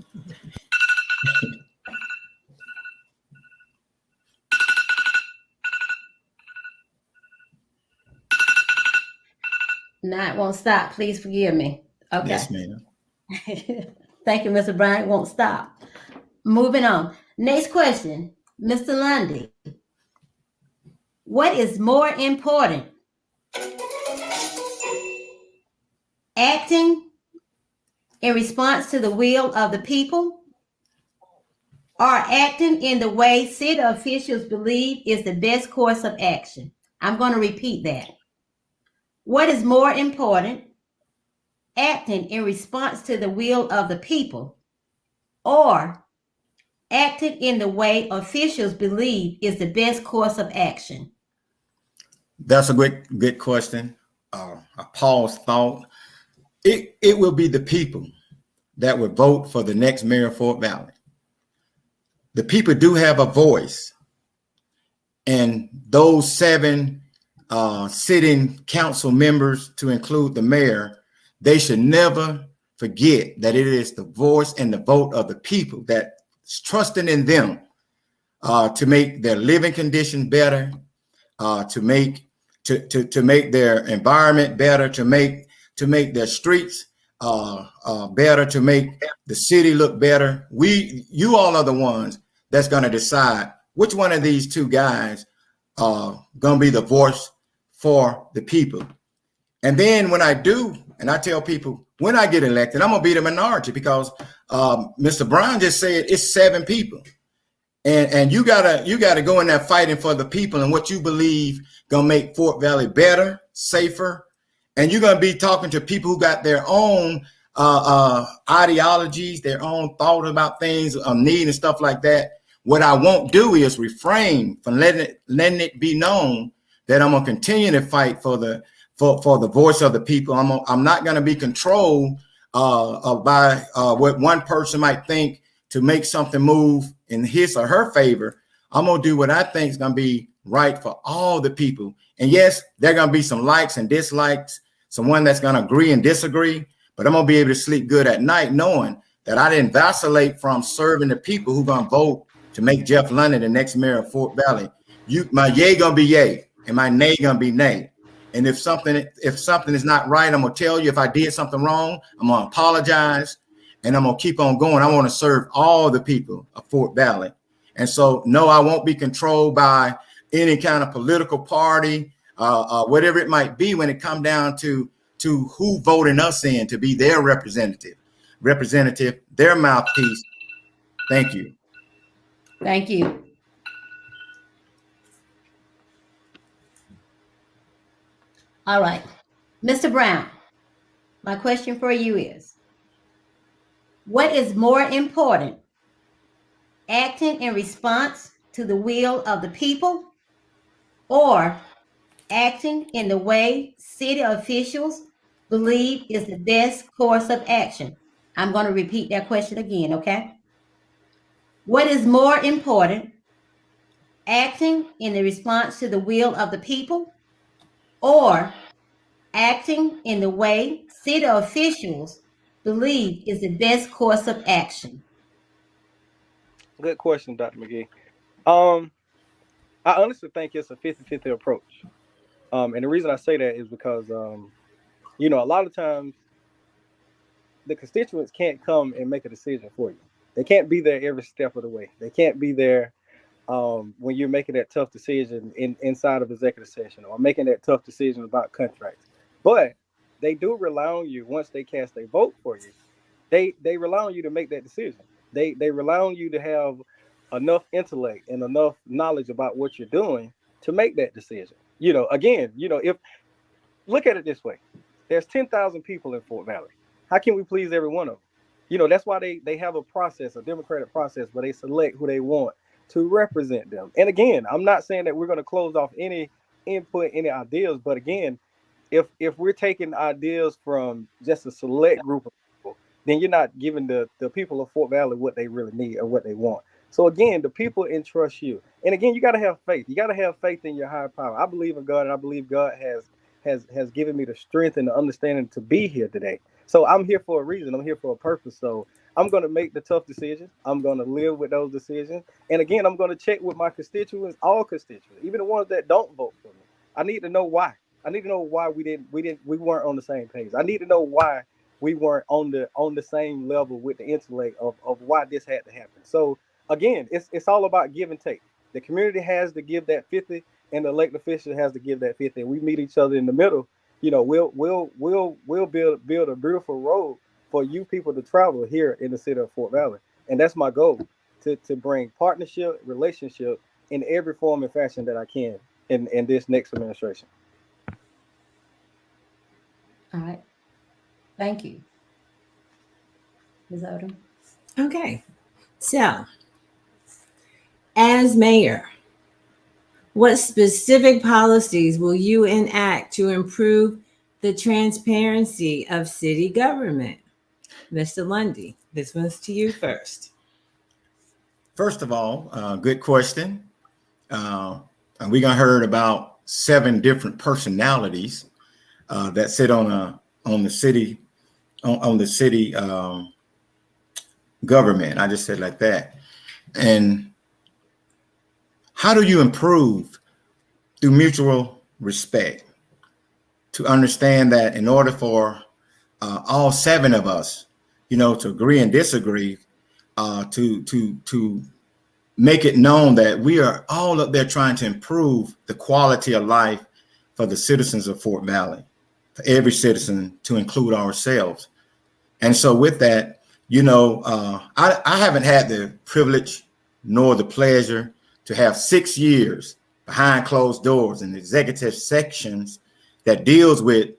Now it won't stop. Please forgive me. Okay. Yes, ma'am. Thank you, Mr. Brown. It won't stop. Moving on. Next question, Mr. Lundy. What is more important? Acting in response to the will of the people, or acting in the way city officials believe is the best course of action? I'm going to repeat that. What is more important? Acting in response to the will of the people, or acting in the way officials believe is the best course of action? That's a good question. A pause thought. It will be the people that would vote for the next mayor of Fort Valley. The people do have a voice, and those 7 sitting council members, to include the mayor, they should never forget that it is the voice and the vote of the people that's trusting in them to make their living conditions better, to make their environment better, to make their streets better, to make the city look better. You all are the ones that's going to decide which one of these 2 guys going to be the voice for the people. And then when I do, and I tell people, when I get elected, I'm going to be the minority, because Mr. Brown just said it's 7 people. And you gotta go in there fighting for the people and what you believe gonna make Fort Valley better, safer. And you're gonna be talking to people who got their own ideologies, their own thought about things, need and stuff like that. What I won't do is refrain from letting it be known that I'm gonna continue to fight for the voice of the people. I'm not gonna be controlled by what one person might think to make something move in his or her favor. I'm gonna do what I think is gonna be right for all the people. And yes, there are gonna be some likes and dislikes, someone that's gonna agree and disagree, but I'm gonna be able to sleep good at night knowing that I didn't vacillate from serving the people who gonna vote to make Jeff London the next mayor of Fort Valley. My yay gonna be yay, and my nay gonna be nay. And if something is not right, I'm gonna tell you. If I did something wrong, I'm gonna apologize, and I'm gonna keep on going. I want to serve all the people of Fort Valley. And so, no, I won't be controlled by any kind of political party, whatever it might be, when it comes down to who voting us in to be their representative, their mouthpiece. Thank you. Thank you. All right. Mr. Brown, my question for you is, what is more important, acting in response to the will of the people or acting in the way city officials believe is the best course of action? I'm going to repeat that question again, okay? What is more important, acting in the response to the will of the people or acting in the way city officials believe is the best course of action? Good question, Dr. McGee. I honestly think it's a 50-50 approach. And the reason I say that is because, a lot of times the constituents can't come and make a decision for you. They can't be there every step of the way. They can't be there when you're making that tough decision inside of executive session or making that tough decision about contracts. But they do rely on you once they cast a vote for you. They rely on you to make that decision. They rely on you to have enough intellect and enough knowledge about what you're doing to make that decision. If look at it this way, there's 10,000 people in Fort Valley. How can we please every one of them? That's why they have a process, a democratic process, where they select who they want to represent them. And again, I'm not saying that we're going to close off any input, any ideas, but again, if we're taking ideas from just a select group of people, then you're not giving the people of Fort Valley what they really need or what they want. So again, the people entrust you. And again, you got to have faith. You got to have faith in your higher power. I believe in God, and I believe God has given me the strength and the understanding to be here today. So I'm here for a reason. I'm here for a purpose. So I'm going to make the tough decisions. I'm going to live with those decisions. And again, I'm going to check with my constituents, all constituents, even the ones that don't vote for me. I need to know why. I need to know why we weren't on the same page. I need to know why we weren't on the same level with the intellect of why this had to happen. So again, it's all about give and take. The community has to give that 50, and the elected official has to give that 50. And we meet each other in the middle. We'll build a beautiful road for you people to travel here in the city of Fort Valley. And that's my goal, to bring partnership, relationship in every form and fashion that I can in this next administration. All right. Thank you. Ms. Odom. Okay. So, as mayor, what specific policies will you enact to improve the transparency of city government? Mr. Lundy, this one's to you first. First of all, good question. And we gonna heard about 7 different personalities that sit on the city government. I just said like that. And how do you improve? Through mutual respect, to understand that in order for all 7 of us, to agree and disagree, to make it known that we are all up there trying to improve the quality of life for the citizens of Fort Valley, for every citizen, to include ourselves. And so with that, I haven't had the privilege nor the pleasure to have 6 years behind closed doors in executive sections that deals with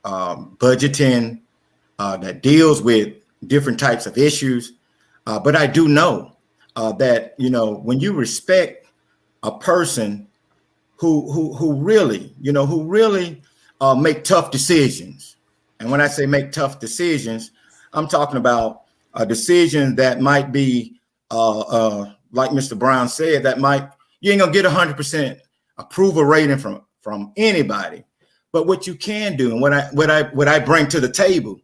budgeting, that deals with different types of issues. But I do know that, you know, when you respect a person who really, you know, who really make tough decisions. And when I say make tough decisions, I'm talking about a decision that might be, like Mr. Brown said, that might, you ain't gonna get 100% approval rating from anybody. But what you can do, and what I bring to the table,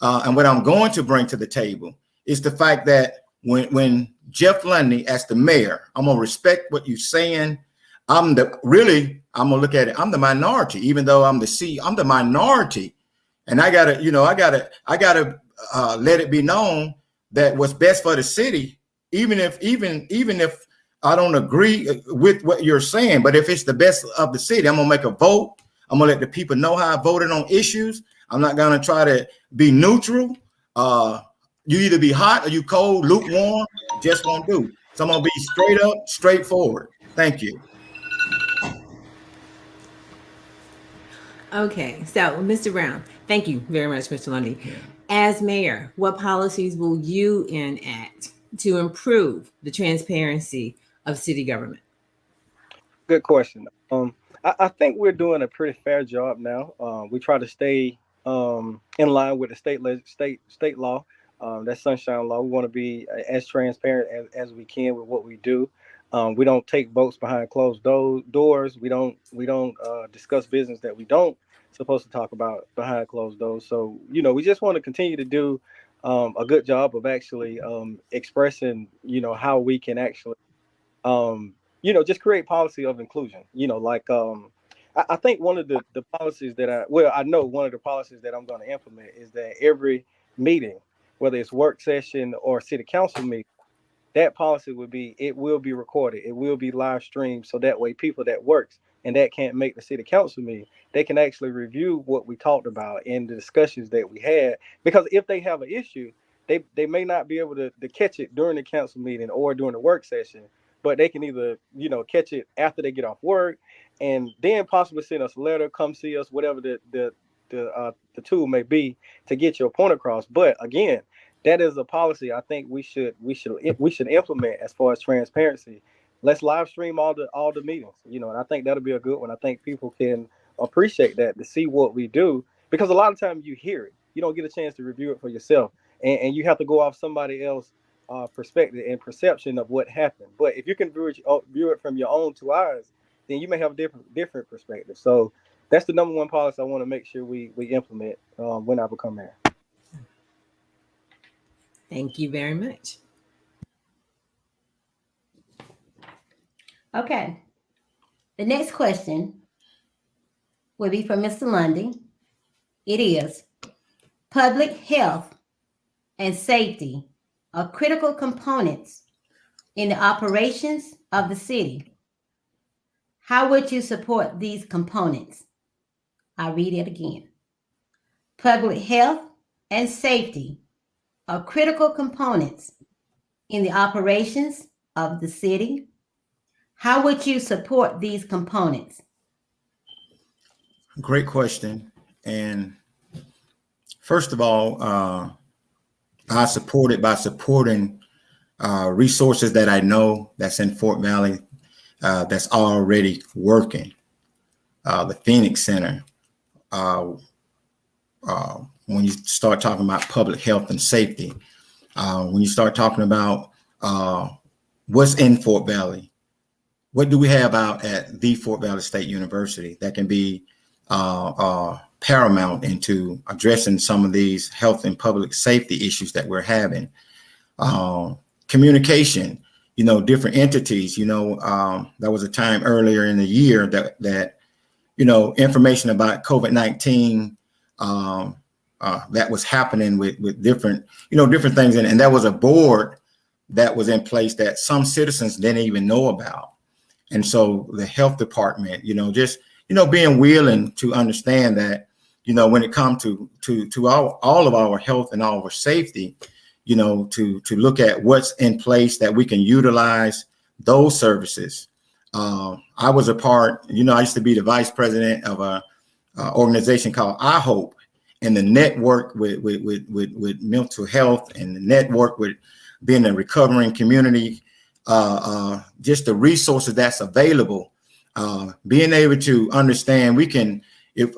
and what I'm going to bring to the table, is the fact that when Jeff Lundy, as the mayor, I'm gonna respect what you're saying. I'm gonna look at it. I'm the minority, even though I'm the minority, and I gotta let it be known that what's best for the city, even if I don't agree with what you're saying, but if it's the best of the city, I'm gonna make a vote. I'm gonna let the people know how I voted on issues. I'm not gonna try to be neutral. You either be hot or you cold, lukewarm, just won't do. So I'm gonna be straight up, straightforward. Thank you. Okay, so Mr. Brown, thank you very much, Mr. Lundy. As mayor, what policies will you enact to improve the transparency of city government? Good question. I think we're doing a pretty fair job now. We try to stay in line with the state law. That's sunshine law. We want to be as transparent as we can with what we do. We don't take votes behind closed doors. We don't discuss business that we don't supposed to talk about behind closed doors. So, you know, we just want to continue to do a good job of actually expressing, you know, how we can actually you know, just create policy of inclusion. You know, like I think one of the policies that I know one of the policies that I'm going to implement is that every meeting, whether it's work session or city council meeting, that policy will be recorded. It will be live streamed. So that way people that works and that can't make the city council meeting, they can actually review what we talked about in the discussions that we had. Because if they have an issue, they may not be able to catch it during the council meeting or during the work session, but they can either, you know, catch it after they get off work and then possibly send us a letter, come see us, whatever the tool may be to get your point across. But again, that is a policy I think we should implement as far as transparency. Let's live stream all the meetings, you know, and I think that'll be a good one. I think people can appreciate that, to see what we do, because a lot of times you hear it, you don't get a chance to review it for yourself, and you have to go off somebody else perspective and perception of what happened. But if you can view it from your own two eyes, then you may have a different perspective. So that's the number one policy I want to make sure we implement when I become mayor. Thank you very much. Okay. The next question will be from Mr. Lundy. It is: public health and safety are critical components in the operations of the city. How would you support these components? I read it again. Public health and safety are critical components in the operations of the city. How would you support these components? Great question. And first of all, I support it by supporting resources that I know that's in Fort Valley that's already working. The Phoenix Center. When you start talking about public health and safety, when you start talking about what's in Fort Valley, what do we have out at the Fort Valley State University that can be paramount into addressing some of these health and public safety issues that we're having? Communication, you know, different entities, you know, there was a time earlier in the year that you know, information about COVID-19 that was happening with different, you know, different things. And there was a board that was in place that some citizens didn't even know about. And so the health department, you know, just, you know, being willing to understand that, you know, when it comes to all of our health and all of our safety, to look at what's in place that we can utilize those services. I was a part, I used to be the vice president of a organization called I Hope, and the network with mental health, and the network with being a recovering community, just the resources that's available, being able to understand if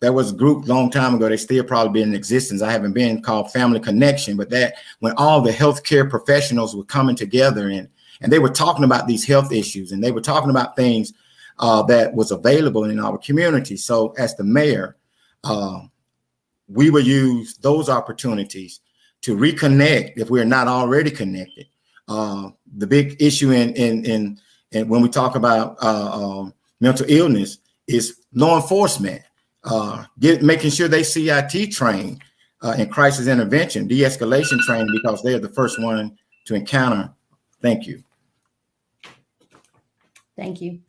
there was a group long time ago, they still probably be in existence, I haven't been, called Family Connection, but that when all the healthcare professionals were coming together and they were talking about these health issues, and they were talking about things that was available in our community. So as the mayor, we will use those opportunities to reconnect if we're not already connected. The big issue in when we talk about mental illness is law enforcement, making sure they CIT train in crisis intervention, de-escalation training, because they're the first one to encounter. Thank you. Thank you.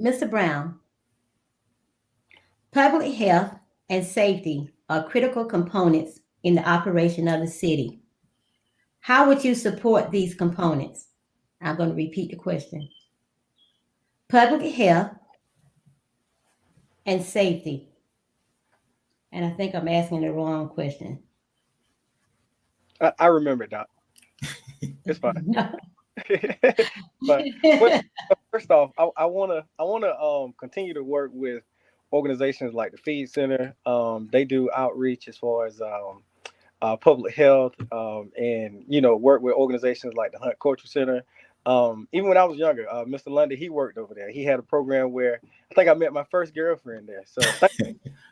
Mr. Brown, public health and safety are critical components in the operation of the city. How would you support these components? I'm going to repeat the question. Public health and safety. And I think I'm asking the wrong question. I remember, Doc. It's fine. No. But first off, I wanna continue to work with organizations like the Feed Center. They do outreach as far as public health, and work with organizations like the Hunt Culture Center. Even when I was younger, Mr. Lundy, he worked over there. He had a program where I think I met my first girlfriend there. So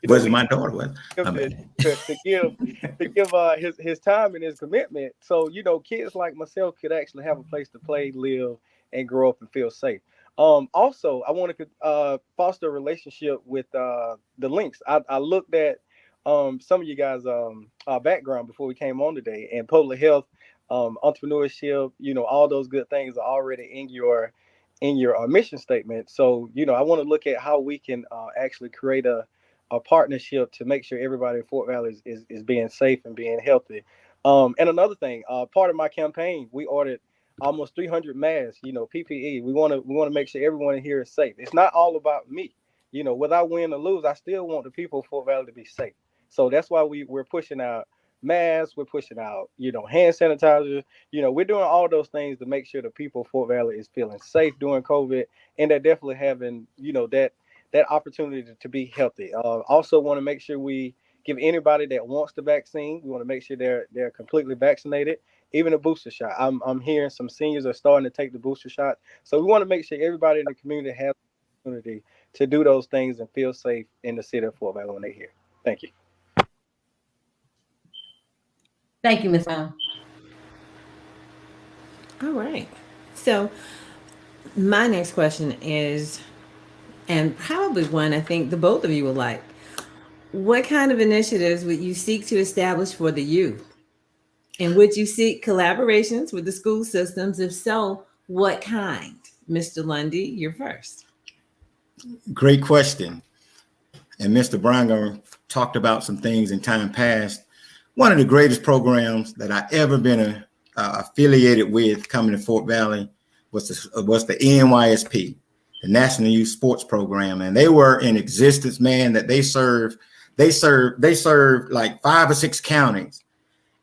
was my daughter was to give his time and his commitment, so kids like myself could actually have a place to play, live, and grow up and feel safe. Also, I want to foster a relationship with the links. I looked at some of you guys' background before we came on today, and public health, entrepreneurship, all those good things are already in your mission statement. So I want to look at how we can actually create a partnership to make sure everybody in Fort Valley is being safe and being healthy. And another thing, part of my campaign, we ordered almost 300 masks, PPE. We want to make sure everyone in here is safe. It's not all about me. Whether I win or lose, I still want the people of Fort Valley to be safe. So that's why we're pushing out masks, we're pushing out, hand sanitizer. We're doing all those things to make sure the people of Fort Valley is feeling safe during COVID, and they're definitely having, that opportunity to be healthy. Also want to make sure we give anybody that wants the vaccine, we want to make sure they're completely vaccinated, even a booster shot. I'm hearing some seniors are starting to take the booster shot. So we want to make sure everybody in the community has the opportunity to do those things and feel safe in the city of Fort Valley when they're here. Thank you. Thank you, Ms. Brown. All right. So my next question is, and probably one I think the both of you would like, what kind of initiatives would you seek to establish for the youth? And would you seek collaborations with the school systems? If so, what kind? Mr. Lundy, you're first. Great question. And Mr. Brown talked about some things in time past. One of the greatest programs that I ever been affiliated with coming to Fort Valley was the NYSP, the National Youth Sports Program, and they were in existence, man. That they served like 5 or 6 counties,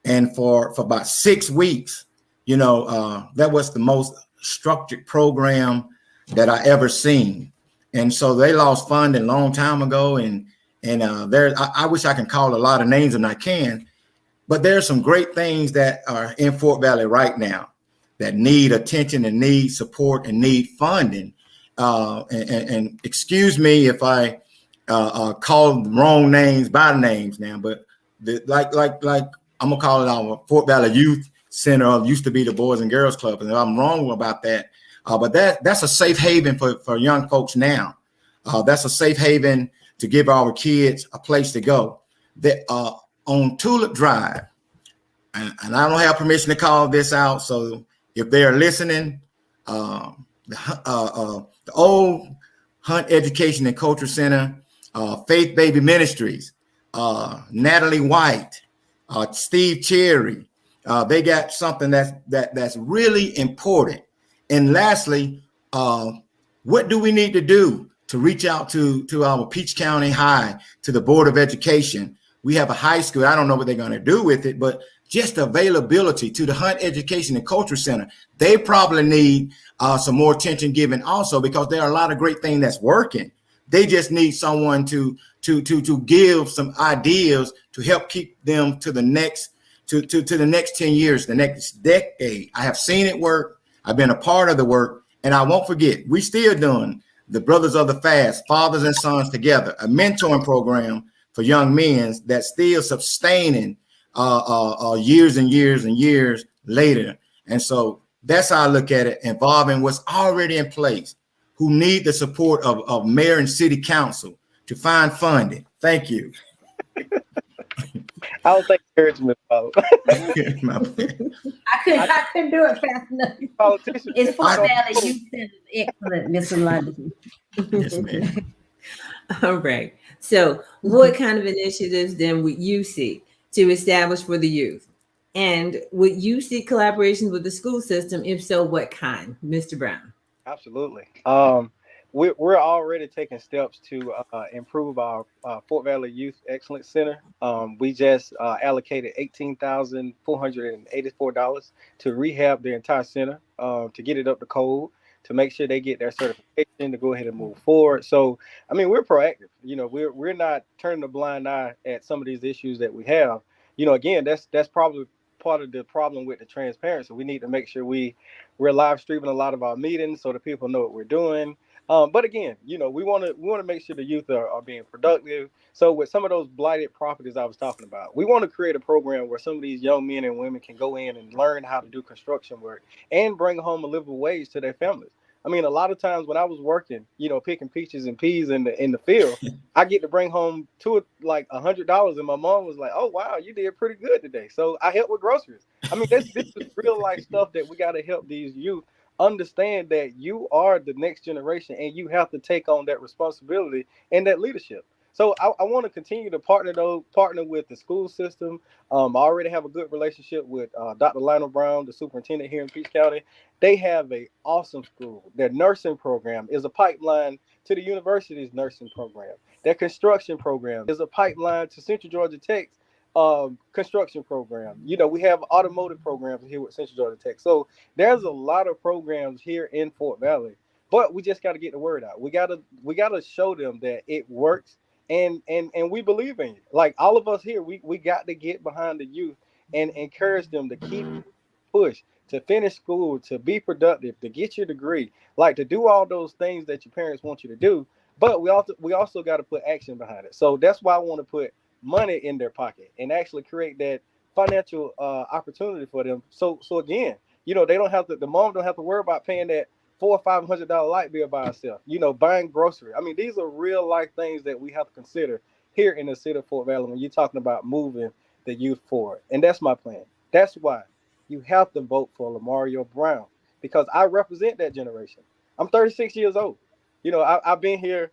and for about 6 weeks, that was the most structured program that I ever seen. And so they lost funding a long time ago, and I wish I can call a lot of names, and I can. But there are some great things that are in Fort Valley right now that need attention and need support and need funding. And excuse me if I call the wrong names by names now, but like I'm gonna call it our Fort Valley Youth Center. Used to be the Boys and Girls Club, and I'm wrong about that. But that's a safe haven for young folks now. That's a safe haven to give our kids a place to go. That on Tulip Drive, and I don't have permission to call this out, so if they're listening, the old Hunt Education and Culture Center Faith Baby Ministries, Natalie White, Steve Cherry. They got something that's really important. And lastly, what do we need to do to reach out to our Peach County High, to the Board of Education? We have a high school. I don't know what they're going to do with it, but just availability to the Hunt Education and Culture Center. They probably need some more attention given also, because there are a lot of great things that's working. They just need someone to give some ideas to help keep them to the next to the next 10 years, the next decade. I have seen it work. I've been a part of the work, and I won't forget. We still doing the Brothers of the Fast, Fathers and Sons Together, a mentoring program for young men that's still sustaining years and years and years later. And so that's how I look at it, involving what's already in place, who need the support of mayor and city council to find funding. Thank you. I don't think encouragement. I couldn't do it fast enough. Politicians. It's Fort Valley Youth Center. Excellent, Mr. London. Yes, ma'am. All right. So what kind of initiatives then would you see to establish for the youth? And would you see collaborations with the school system? If so, what kind? Mr. Brown. Absolutely. We're already taking steps to improve our Fort Valley Youth Excellence Center. We just allocated $18,484 to rehab the entire center, to get it up to code, to make sure they get their certification to go ahead and move forward. So, I mean, we're proactive. You know, we're not turning a blind eye at some of these issues that we have. You know, again, that's probably part of the problem with the transparency. We need to make sure we're live streaming a lot of our meetings so that people know what we're doing. But again, you know, we want to make sure the youth are being productive. So with some of those blighted properties I was talking about, we want to create a program where some of these young men and women can go in and learn how to do construction work and bring home a livable wage to their families. I mean, a lot of times when I was working, you know, picking peaches and peas in the field, I get to bring home like $100, and my mom was like, "Oh wow, you did pretty good today." So I helped with groceries. I mean, this is real life stuff that we got to help these youth understand, that you are the next generation and you have to take on that responsibility and that leadership. So I want to continue to partner with the school system. I already have a good relationship with Dr. Lionel Brown, the superintendent here in Peach County. They have an awesome school. Their nursing program is a pipeline to the university's nursing program. Their construction program is a pipeline to Central Georgia Tech's construction program. You know, we have automotive programs here with Central Georgia Tech. So there's a lot of programs here in Fort Valley, but we just got to get the word out. We gotta show them that it works, and we believe in you. Like all of us here, we got to get behind the youth and encourage them to keep push, to finish school, to be productive, to get your degree, like to do all those things that your parents want you to do. But we also got to put action behind it. So that's why I want to put money in their pocket and actually create that financial opportunity for them. So again, you know, the mom don't have to worry about paying that $400-500 light bill by herself, you know, buying grocery. I mean, these are real life things that we have to consider here in the city of Fort Valley when you're talking about moving the youth forward. And that's my plan. That's why you have to vote for Lamario Brown, because I represent that generation. I'm 36 years old. You know, I've been here,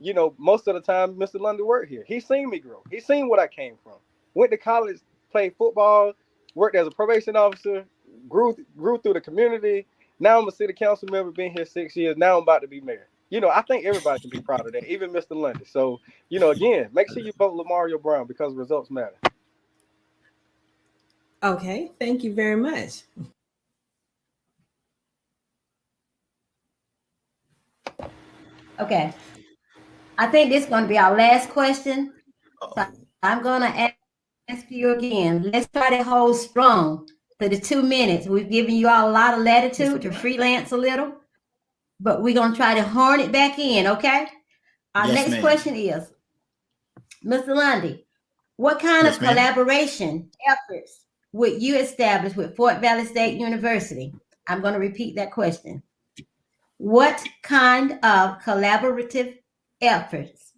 you know, most of the time Mr. Lundy worked here. He's seen me grow. He's seen what I came from. Went to college, played football, worked as a probation officer, grew through the community. Now I'm a city council member, been here 6 years. Now I'm about to be mayor. You know, I think everybody can be proud of that, even Mr. Lundy. So, you know, again, make sure you vote Lamario Brown, because results matter. Okay, thank you very much. Okay. I think this is going to be our last question. So I'm going to ask you again. Let's try to hold strong for the 2 minutes. We've given you all a lot of latitude to freelance a little, but we're going to try to horn it back in, okay? Our Yes, next ma'am. question is, Mr. Lundy, what kind Yes, of ma'am. collaboration efforts would you establish with Fort Valley State University? I'm going to repeat that question. What kind of collaborative efforts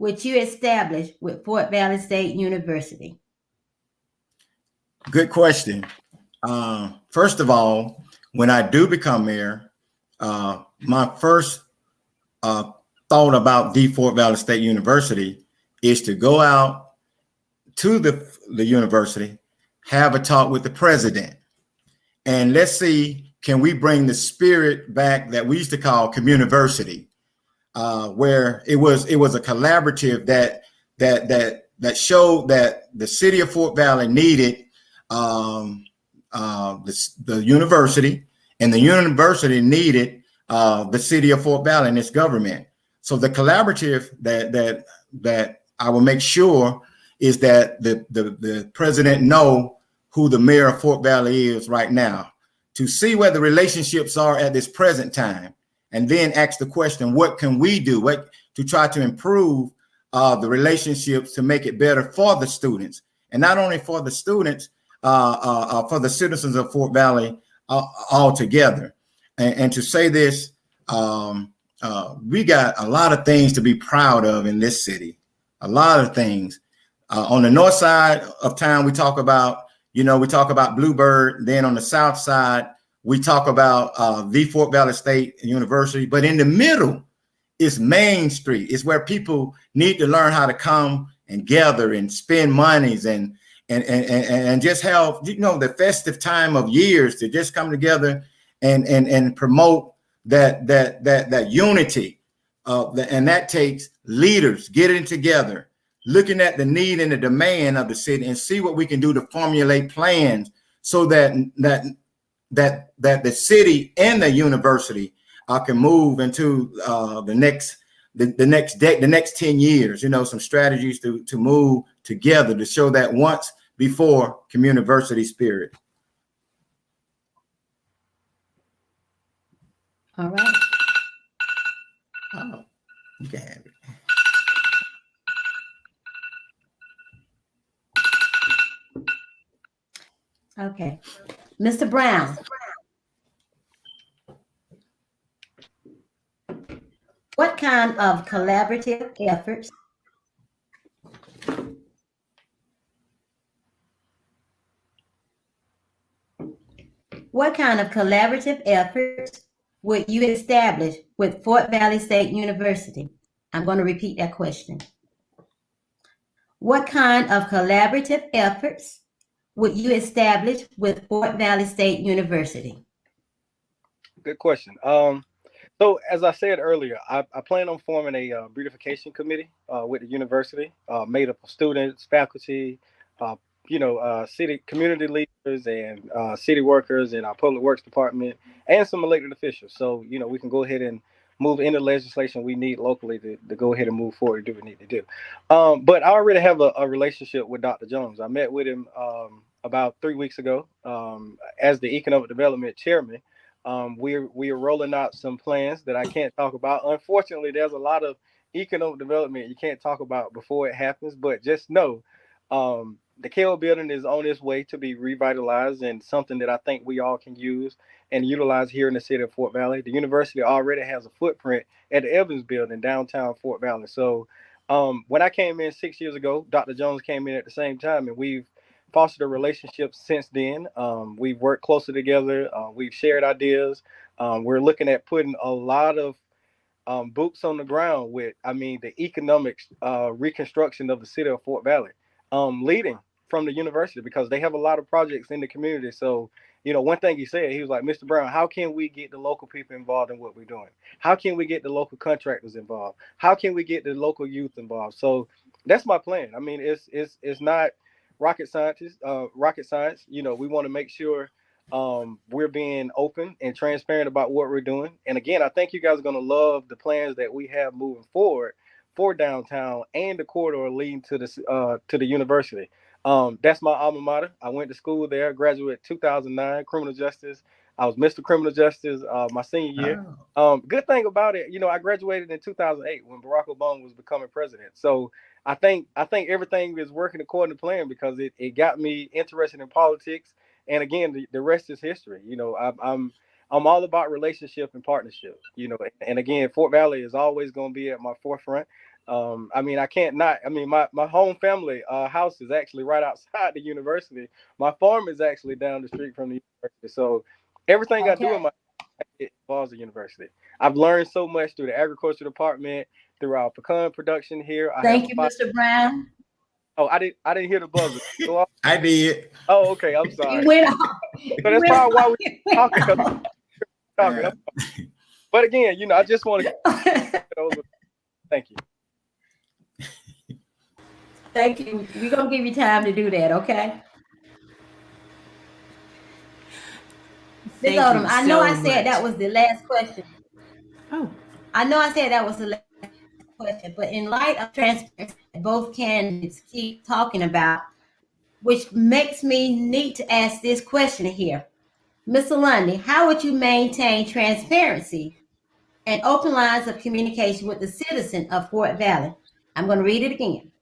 would you establish with Fort Valley State University? Good question. First of all, when I do become mayor, my first thought about the Fort Valley State University is to go out to the university, have a talk with the president, and let's see, can we bring the spirit back that we used to call communiversity, where it was a collaborative that showed that the city of Fort Valley needed the university, and the university needed the city of Fort Valley and its government. So the collaborative that I will make sure is that the president know who the mayor of Fort Valley is right now, to see where the relationships are at this present time, and then ask the question, what can we do to try to improve the relationships to make it better for the students, and not only for the students, for the citizens of Fort Valley altogether. And to say this, we got a lot of things to be proud of in this city, a lot of things. On the north side of town, we talk about Bluebird. Then on the south side, we talk about the Fort Valley State University. But in the middle is Main Street. It's where people need to learn how to come and gather and spend monies and just have, the festive time of years to just come together and promote that unity. And that takes leaders getting together, looking at the need and the demand of the city, and see what we can do to formulate plans so that the city and the university can move into the next 10 years. Some strategies to move together to show that once before communiversity spirit. All right. Oh, you can have it. Okay. Mr. Brown. What kind of collaborative efforts would you establish with Fort Valley State University? I'm going to repeat that question. What kind of collaborative efforts would you establish with Fort Valley State University? Good question. So as I said earlier, I plan on forming a beautification committee with the university, made up of students, faculty, city community leaders, and city workers, and our public works department, and some elected officials. So we can go ahead and move into legislation we need locally to go ahead and move forward and do what we need to do. But I already have a relationship with Dr. Jones. I met with him about 3 weeks ago as the economic development chairman. We are rolling out some plans that I can't talk about. Unfortunately, there's a lot of economic development you can't talk about before it happens. But just know, the KO building is on its way to be revitalized, and something that I think we all can use and utilize here in the city of Fort Valley. The university already has a footprint at the Evans building downtown Fort Valley. So when I came in 6 years ago, Dr. Jones came in at the same time, and we've fostered a relationship since then. We've worked closely together. We've shared ideas. We're looking at putting a lot of boots on the ground with, the economic reconstruction of the city of Fort Valley, leading from the university, because they have a lot of projects in the community. So, one thing he said, he was like, Mr. Brown, how can we get the local people involved in what we're doing? How can we get the local contractors involved? How can we get the local youth involved? So that's my plan. It's not rocket scientists, rocket science. We want to make sure we're being open and transparent about what we're doing. And again, I think you guys are going to love the plans that we have moving forward for downtown and the corridor leading to the university. That's my alma mater. I went to school there, graduated 2009, criminal justice. I was Mr. Criminal Justice my senior year. Good thing about it, I graduated in 2008 when Barack Obama was becoming president. So I think everything is working according to plan, because it got me interested in politics. And again, the rest is history. I'm all about relationship and partnership. And again, Fort Valley is always going to be at my forefront. I can't not. My home family house is actually right outside the university. My farm is actually down the street from the university. So everything I do in my at Boston University. I've learned so much through the agriculture department, through our pecan production here. I have Thank a you, Mr. Brown. Oh, I didn't hear the buzzer. Go off. I did. Oh, okay. I'm He sorry. went off. So He that's went probably why off. we He went talking. 'Cause off. talking. But again, I just want to thank you. Thank you. We're going to give you time to do that, okay? Ms. Thank Odom, you I know I so said that much. was the last question. Oh, I know I said that was the last question, but in light of transparency that both candidates keep talking about, which makes me need to ask this question here. Mr. Lundy, how would you maintain transparency and open lines of communication with the citizen of Fort Valley? I'm going to read it again.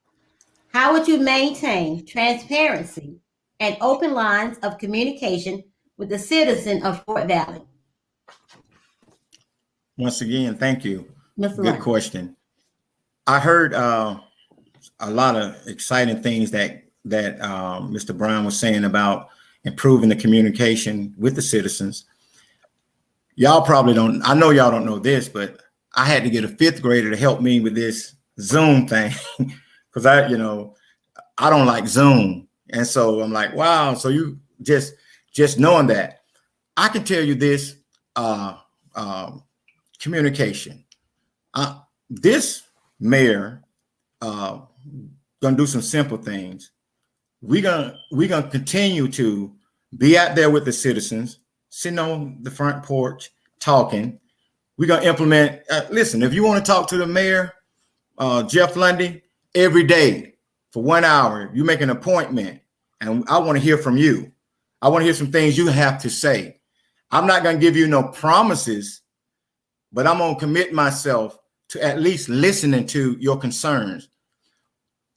How would you maintain transparency and open lines of communication with the citizen of Fort Valley? Once again, thank you. Mr. Good Lundy. question. I heard a lot of exciting things that Mr. Brown was saying about improving the communication with the citizens. Y'all probably don't, I know y'all don't know this, but I had to get a 5th grader to help me with this Zoom thing because I don't like Zoom. And so I'm like, wow. So you just knowing that, I can tell you this, communication. This mayor gonna do some simple things. We're gonna continue to be out there with the citizens, sitting on the front porch, talking. We're gonna implement. Listen, if you want to talk to the mayor, Jeff Lundy, every day for 1 hour, you make an appointment, and I want to hear from you. I want to hear some things you have to say. I'm not gonna give you no promises, but I'm gonna commit myself to at least listening to your concerns.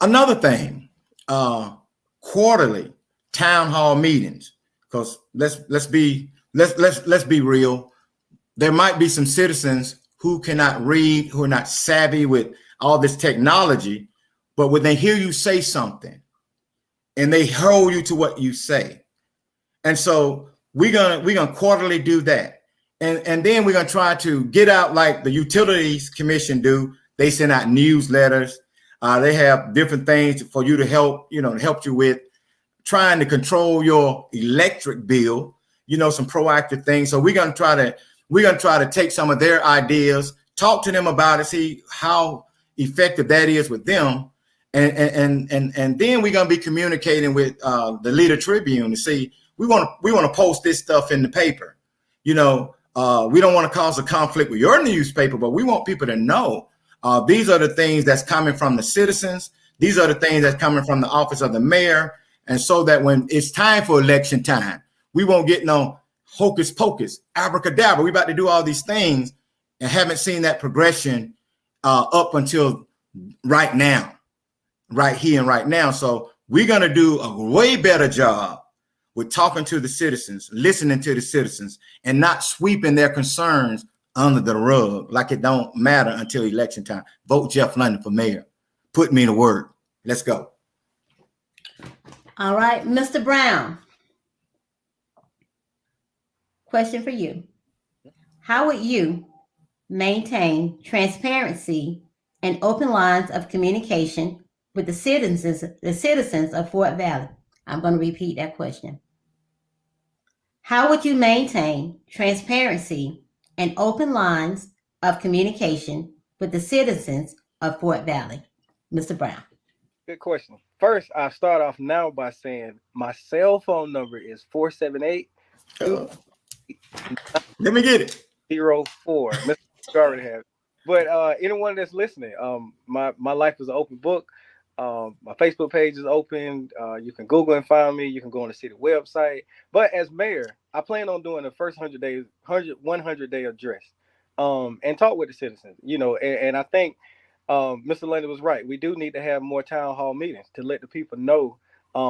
Another thing, quarterly town hall meetings, because let's be real. There might be some citizens who cannot read, who are not savvy with all this technology, but when they hear you say something and they hold you to what you say. And so we're gonna quarterly do that. And then we're gonna try to get out like the Utilities Commission do. They send out newsletters. They have different things for you to help you with trying to control your electric bill, some proactive things. So we're gonna try to take some of their ideas, talk to them about it, see how effective that is with them. And then we're gonna be communicating with the Leader Tribune to see we want to post this stuff in the paper. We don't want to cause a conflict with your newspaper, but we want people to know these are the things that's coming from the citizens. These are the things that's coming from the office of the mayor. And so that when it's time for election time, we won't get no hocus pocus, abracadabra. We about to do all these things and haven't seen that progression up until right now, right here and right now. So we're going to do a way better job with talking to the citizens, listening to the citizens, and not sweeping their concerns under the rug like it don't matter until election time. Vote Jeff London for mayor. Put me to work. Let's go. All right, Mr. Brown. Question for you. How would you maintain transparency and open lines of communication with the citizens of Fort Valley? I'm going to repeat that question. How would you maintain transparency and open lines of communication with the citizens of Fort Valley? Mr. Brown. Good question. First, I start off now by saying my cell phone number is 478 Let me get it. 04. Mr. You already have it. But anyone that's listening, my life is an open book. My Facebook page is open. You can Google and find me. You can go on the city website. But as mayor, I plan on doing the first 100-day address, and talk with the citizens. And I think Mr. Landon was right. We do need to have more town hall meetings to let the people know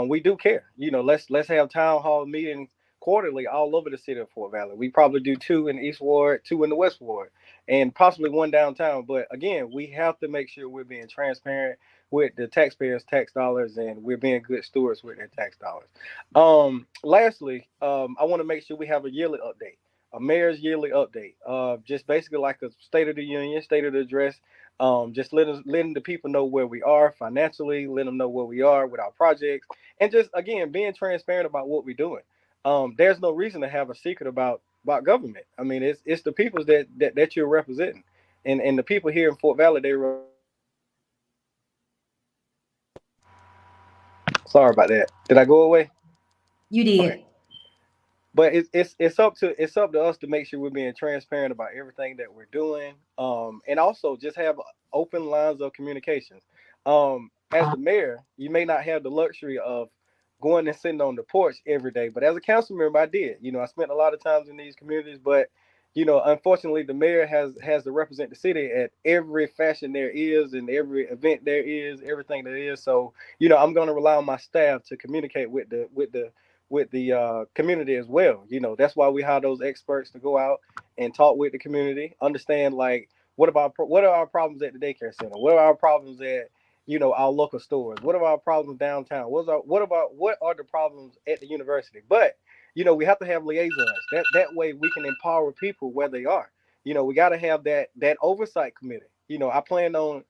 we do care. Let's have town hall meetings quarterly all over the city of Fort Valley. We probably do 2 in the East Ward, 2 in the West Ward, and possibly 1 downtown. But again, we have to make sure we're being transparent with the taxpayers' tax dollars, and we're being good stewards with their tax dollars. Lastly, I want to make sure we have a yearly update. a mayor's yearly update. Just basically like a state of the union, state of the address. Just letting the people know where we are financially, letting them know where we are with our projects, and just again being transparent about what we're doing. There's no reason to have a secret about government. I mean, it's the peoples that you're representing, and the people here in Fort Valley. Sorry about that. Did I go away? You Okay. did. But it's up to us to make sure we're being transparent about everything that we're doing, and also just have open lines of communications. As the mayor, you may not have the luxury of going and sitting on the porch every day, but as a council member, I did. I spent a lot of times in these communities, but unfortunately, the mayor has to represent the city at every fashion there is, and every event there is, everything there is. So I'm going to rely on my staff to communicate with the community as well. That's why we hire those experts to go out and talk with the community, understand like what are our problems at the daycare center, what are our problems at our local stores, what are our problems downtown, what are the problems at the university. But we have to have liaisons. That way we can empower people where they are. We got to have that oversight committee. I plan on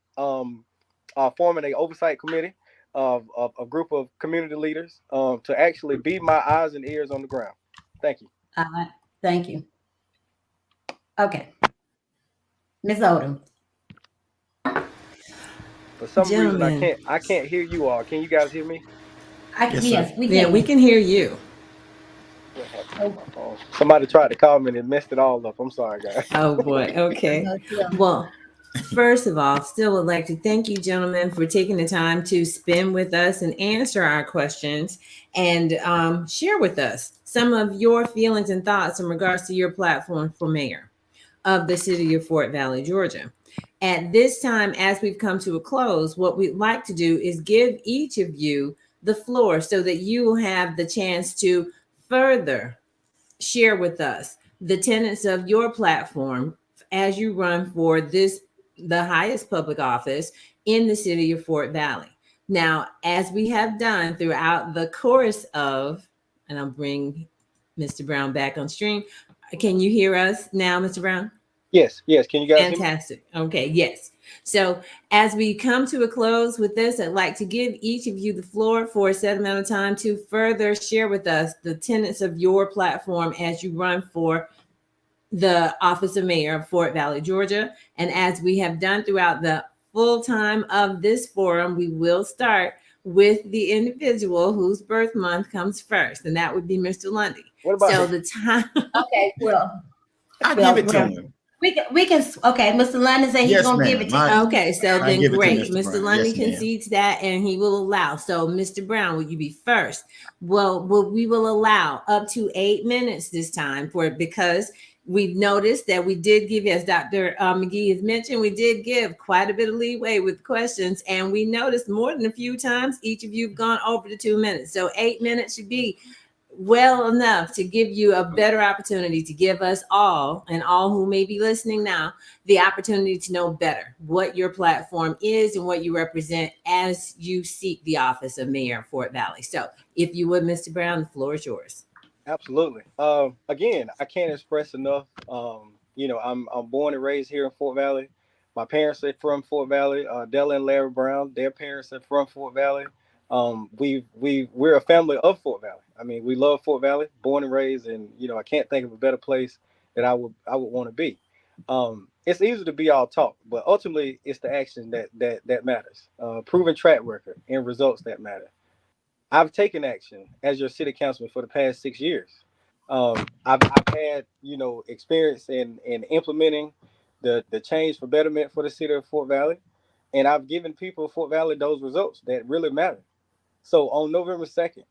forming a oversight committee of a group of community leaders to actually be my eyes and ears on the ground. Thank you. Thank you. Okay. Ms. Odom. For some reason, Gentlemen. I can't hear you all. Can you guys hear me? Yes, we Yeah, can. we can hear you. What happened to my phone? Somebody tried to call me and messed it all up. I'm sorry, guys. Oh boy. Okay. Well, first of all, still would like to thank you, gentlemen, for taking the time to spend with us and answer our questions and share with us some of your feelings and thoughts in regards to your platform for mayor of the city of Fort Valley, Georgia. At this time, as we've come to a close, what we'd like to do is give each of you the floor so that you will have the chance to further share with us the tenets of your platform as you run for the highest public office in the city of Fort Valley. Now, as we have done throughout the course of, and I'll bring Mr. Brown back on stream. Can you hear us now, Mr. Brown? Yes. Can you guys hear me? Fantastic. Okay, yes. So as we come to a close with this, I'd like to give each of you the floor for a set amount of time to further share with us the tenets of your platform as you run for the office of mayor of Fort Valley, Georgia. And as we have done throughout the full time of this forum, we will start with the individual whose birth month comes first, and that would be Mr. Lundy. What about so him? the time? Okay, well, I give it to him. we can. Okay, Mr. London said he's Yes, gonna give ma'am. it to you. Okay, so I then give it to great. Mr. Mr. Brown. Lundy Yes, ma'am. concedes that and he will allow. So, Mr. Brown, will you be first? Well, we will allow up to 8 minutes this time for it because we've noticed that we did give, as Dr. McGee has mentioned, we did give quite a bit of leeway with questions. And we noticed more than a few times each of you have gone over the 2 minutes. So 8 minutes should be well enough to give you a better opportunity to give us all and all who may be listening now the opportunity to know better what your platform is and what you represent as you seek the office of mayor of Fort Valley. So if you would, Mr. Brown, the floor is yours. Absolutely. Again, I can't express enough. I'm born and raised here in Fort Valley. My parents are from Fort Valley. Della and Larry Brown, their parents are from Fort Valley. We're a family of Fort Valley. I mean, we love Fort Valley, born and raised, and I can't think of a better place that I would want to be. It's easy to be all talk, but ultimately it's the action that matters. Proven track record and results that matter. I've taken action as your city councilman for the past 6 years. I've had experience in implementing the change for betterment for the city of Fort Valley, and I've given people of Fort Valley those results that really matter. So on November 2nd,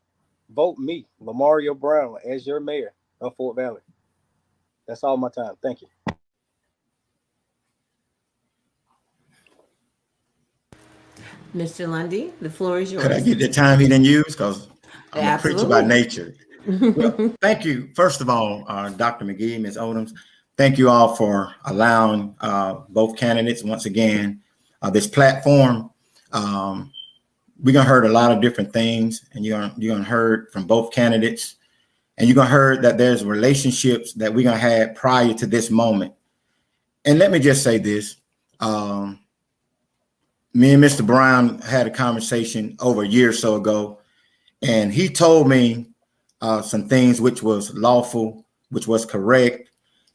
vote me, Lamario Brown, as your mayor of Fort Valley. That's all my time. Thank you. Mr. Lundy, the floor is yours. Could I get the time he didn't use? Because I'm a preacher by Absolutely. nature. Well, thank you. First of all, Dr. McGee, Ms. Odoms, thank you all for allowing both candidates once again. This platform, we're gonna heard a lot of different things, and you're gonna heard from both candidates And you're going to hear that there's relationships that we're going to have prior to this moment. And let me just say this. Me and Mr. Brown had a conversation over a year or so ago, and he told me some things which was lawful, which was correct.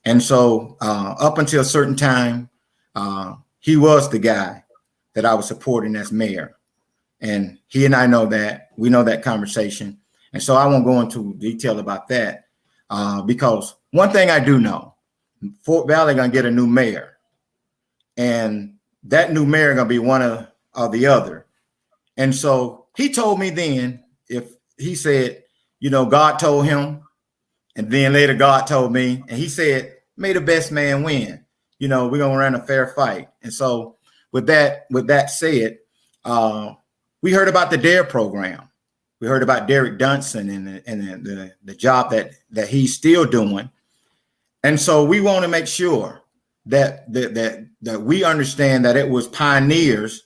And so up until a certain time, he was the guy that I was supporting as mayor. And he and I know that. We know that conversation. And so I won't go into detail about that because one thing I do know, Fort Valley going to get a new mayor. And that new mayor going to be one of the other. And so he told me then, if he said, God told him, and then later God told me, and he said, may the best man win. We're going to run a fair fight. And so with that said, we heard about the DARE program. We heard about Derek Dunson and the job that he's still doing. And so we want to make sure that we understand that it was pioneers,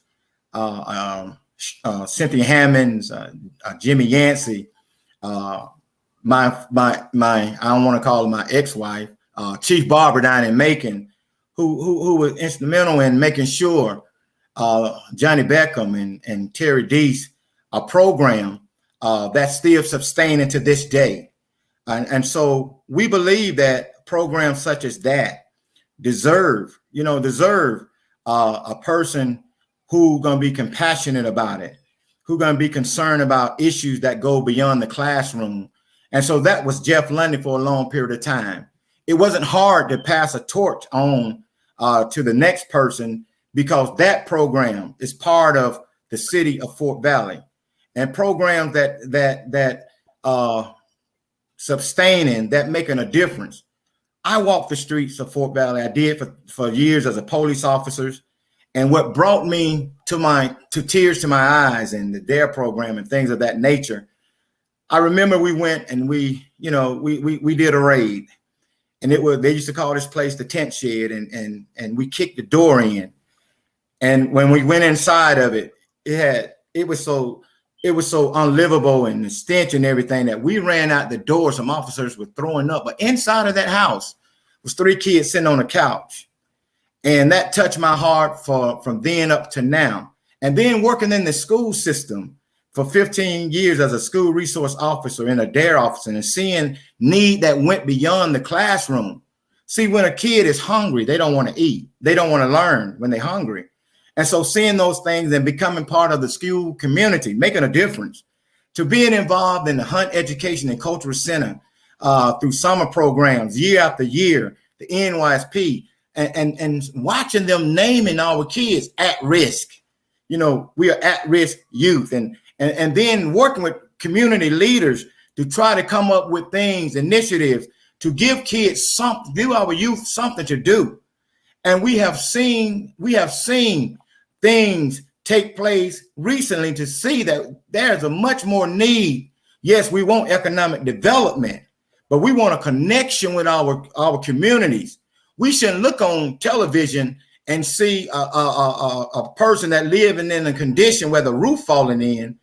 Cynthia Hammonds, Jimmy Yancey, my I don't want to call her my ex-wife, Chief Barber down in Macon, who was instrumental in making sure Johnny Beckham and Terry Deese, a program that's still sustaining to this day. And so we believe that programs such as that deserve a person who's going to be compassionate about it, who's going to be concerned about issues that go beyond the classroom. And so that was Jeff Lundy for a long period of time. It wasn't hard to pass a torch on to the next person because that program is part of the city of Fort Valley, and programs that sustaining, that making a difference. I walked the streets of Fort Valley. I did for years as a police officer. And what brought me to tears to my eyes and the DARE program and things of that nature, I remember we went and we did a raid. And they used to call this place the tent shed, and we kicked the door in. And when we went inside of it, it was so unlivable, and the stench and everything, that we ran out the door. Some officers were throwing up, but inside of that house was 3 kids sitting on a couch. And that touched my heart from then up to now. And then working in the school system for 15 years as a school resource officer and a DARE officer, and seeing need that went beyond the classroom. See, when a kid is hungry, they don't want to eat. They don't want to learn when they're hungry. And so seeing those things and becoming part of the school community, making a difference, to being involved in the Hunt Education and Cultural Center through summer programs, year after year, the NYSP, and watching them naming our kids at risk. We are at-risk youth, and then working with community leaders to try to come up with things, initiatives to give kids something, give our youth something to do. And we have seen things take place recently to see that there's a much more need. Yes, we want economic development, but we want a connection with our communities. We shouldn't look on television and see a person that living in a condition where the roof falling in,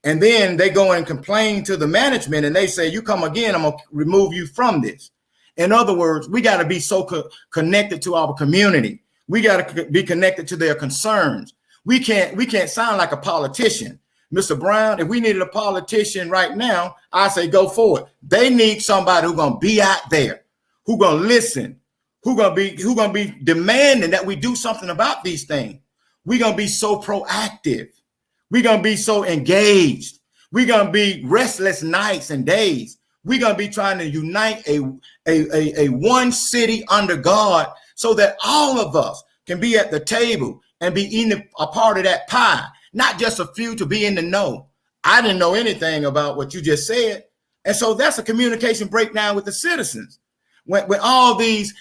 and then they go and complain to the management and they say, you come again, I'm gonna remove you from this. In other words, we got to be so connected to our community. We got to be connected to their concerns. We can't sound like a politician. Mr. Brown, if we needed a politician right now, I say go for it. They need somebody who's gonna be out there, who's gonna listen, who's gonna be demanding that we do something about these things. We're gonna be so proactive. We're gonna be so engaged. We're gonna be restless nights and days. We're gonna be trying to unite a one city under God, so that all of us can be at the table and be eating a part of that pie, not just a few to be in the know. I didn't know anything about what you just said. And so that's a communication breakdown with the citizens. When all these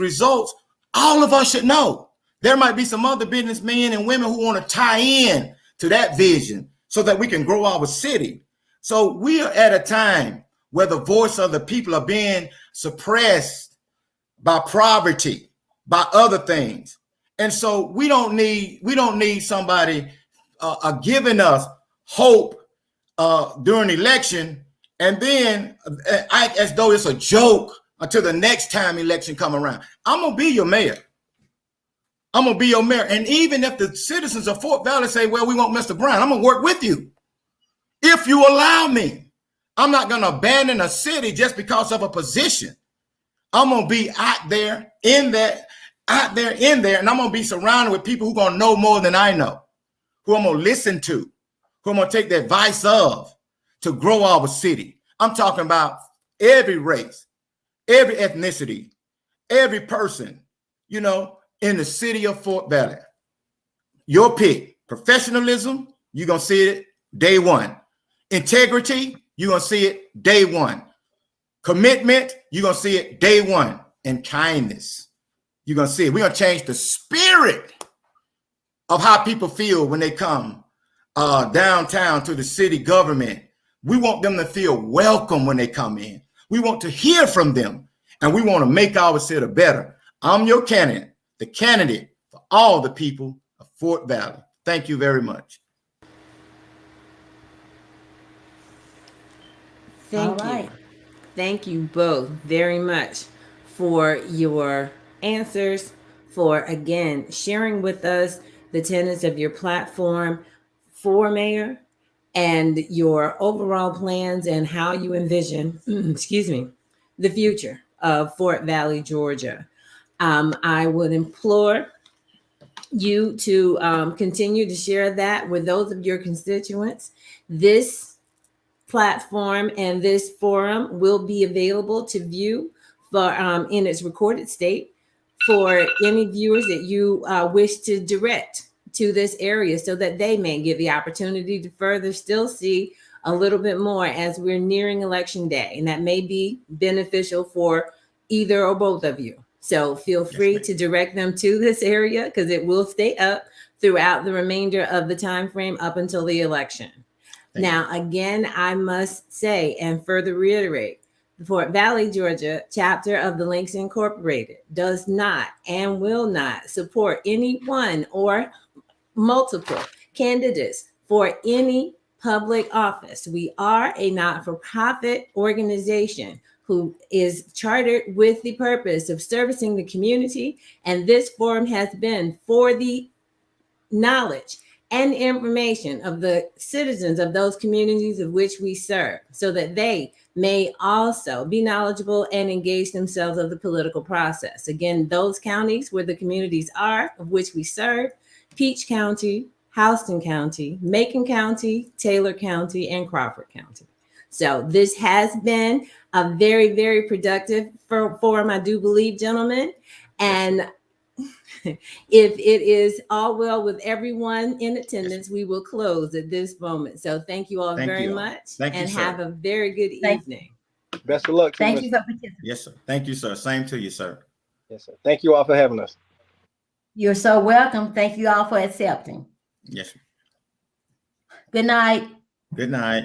results, all of us should know. There might be some other businessmen and women who want to tie in to that vision so that we can grow our city. So we are at a time where the voice of the people are being suppressed by poverty, by other things. And so we don't need somebody giving us hope during election and then act as though it's a joke until the next time election come around. I'm gonna be your mayor. I'm gonna be your mayor. And even if the citizens of Fort Valley say, well, we want Mr. Brown, I'm gonna work with you if you allow me. I'm not gonna abandon a city just because of a position. I'm gonna be out there in there, and I'm gonna be surrounded with people who are gonna know more than I know, who I'm gonna listen to, who I'm gonna take the advice of to grow our city. I'm talking about every race, every ethnicity, every person, you know, in the city of Fort Valley. Your pick. Professionalism, you're gonna see it day one. Integrity, you're gonna see it day one. Commitment, you're gonna see it day one. And kindness, you're gonna see it. We're gonna change the spirit of how people feel when they come downtown to the city government. We want them to feel welcome when they come in. We want to hear from them, and we want to make our city better. I'm your candidate, the candidate for all the people of Fort Valley. Thank you very much. Thank All you. right. Thank you both very much for your answers, for again sharing with us the tenets of your platform for mayor and your overall plans and how you envision, excuse me, the future of Fort Valley, Georgia. I would implore you to continue to share that with those of your constituents. This platform and this forum will be available to view for in its recorded state for any viewers that you wish to direct to this area so that they may get the opportunity to further still see a little bit more as we're nearing election day, and that may be beneficial for either or both of you. So feel free to direct them to this area because it will stay up throughout the remainder of the time frame up until the election. Now, again, I must say and further reiterate, the Fort Valley, Georgia chapter of the Links Incorporated does not and will not support any one or multiple candidates for any public office. We are a not-for-profit organization who is chartered with the purpose of servicing the community, and this forum has been for the knowledge and information of the citizens of those communities of which we serve, so that they may also be knowledgeable and engage themselves of the political process. Again, those counties where the communities are of which we serve: Peach County, Houston County, Macon County, Taylor County, and Crawford County. So this has been a very, very productive forum, I do believe, gentlemen. And if it is all well with everyone in attendance, we will close at this moment. So thank you all very much. And have a very good evening. Best of luck. Thank you for participating. Yes, sir. Thank you, sir. Same to you, sir. Yes, sir. Thank you all for having us. You're so welcome. Thank you all for accepting. Yes. Good night. Good night.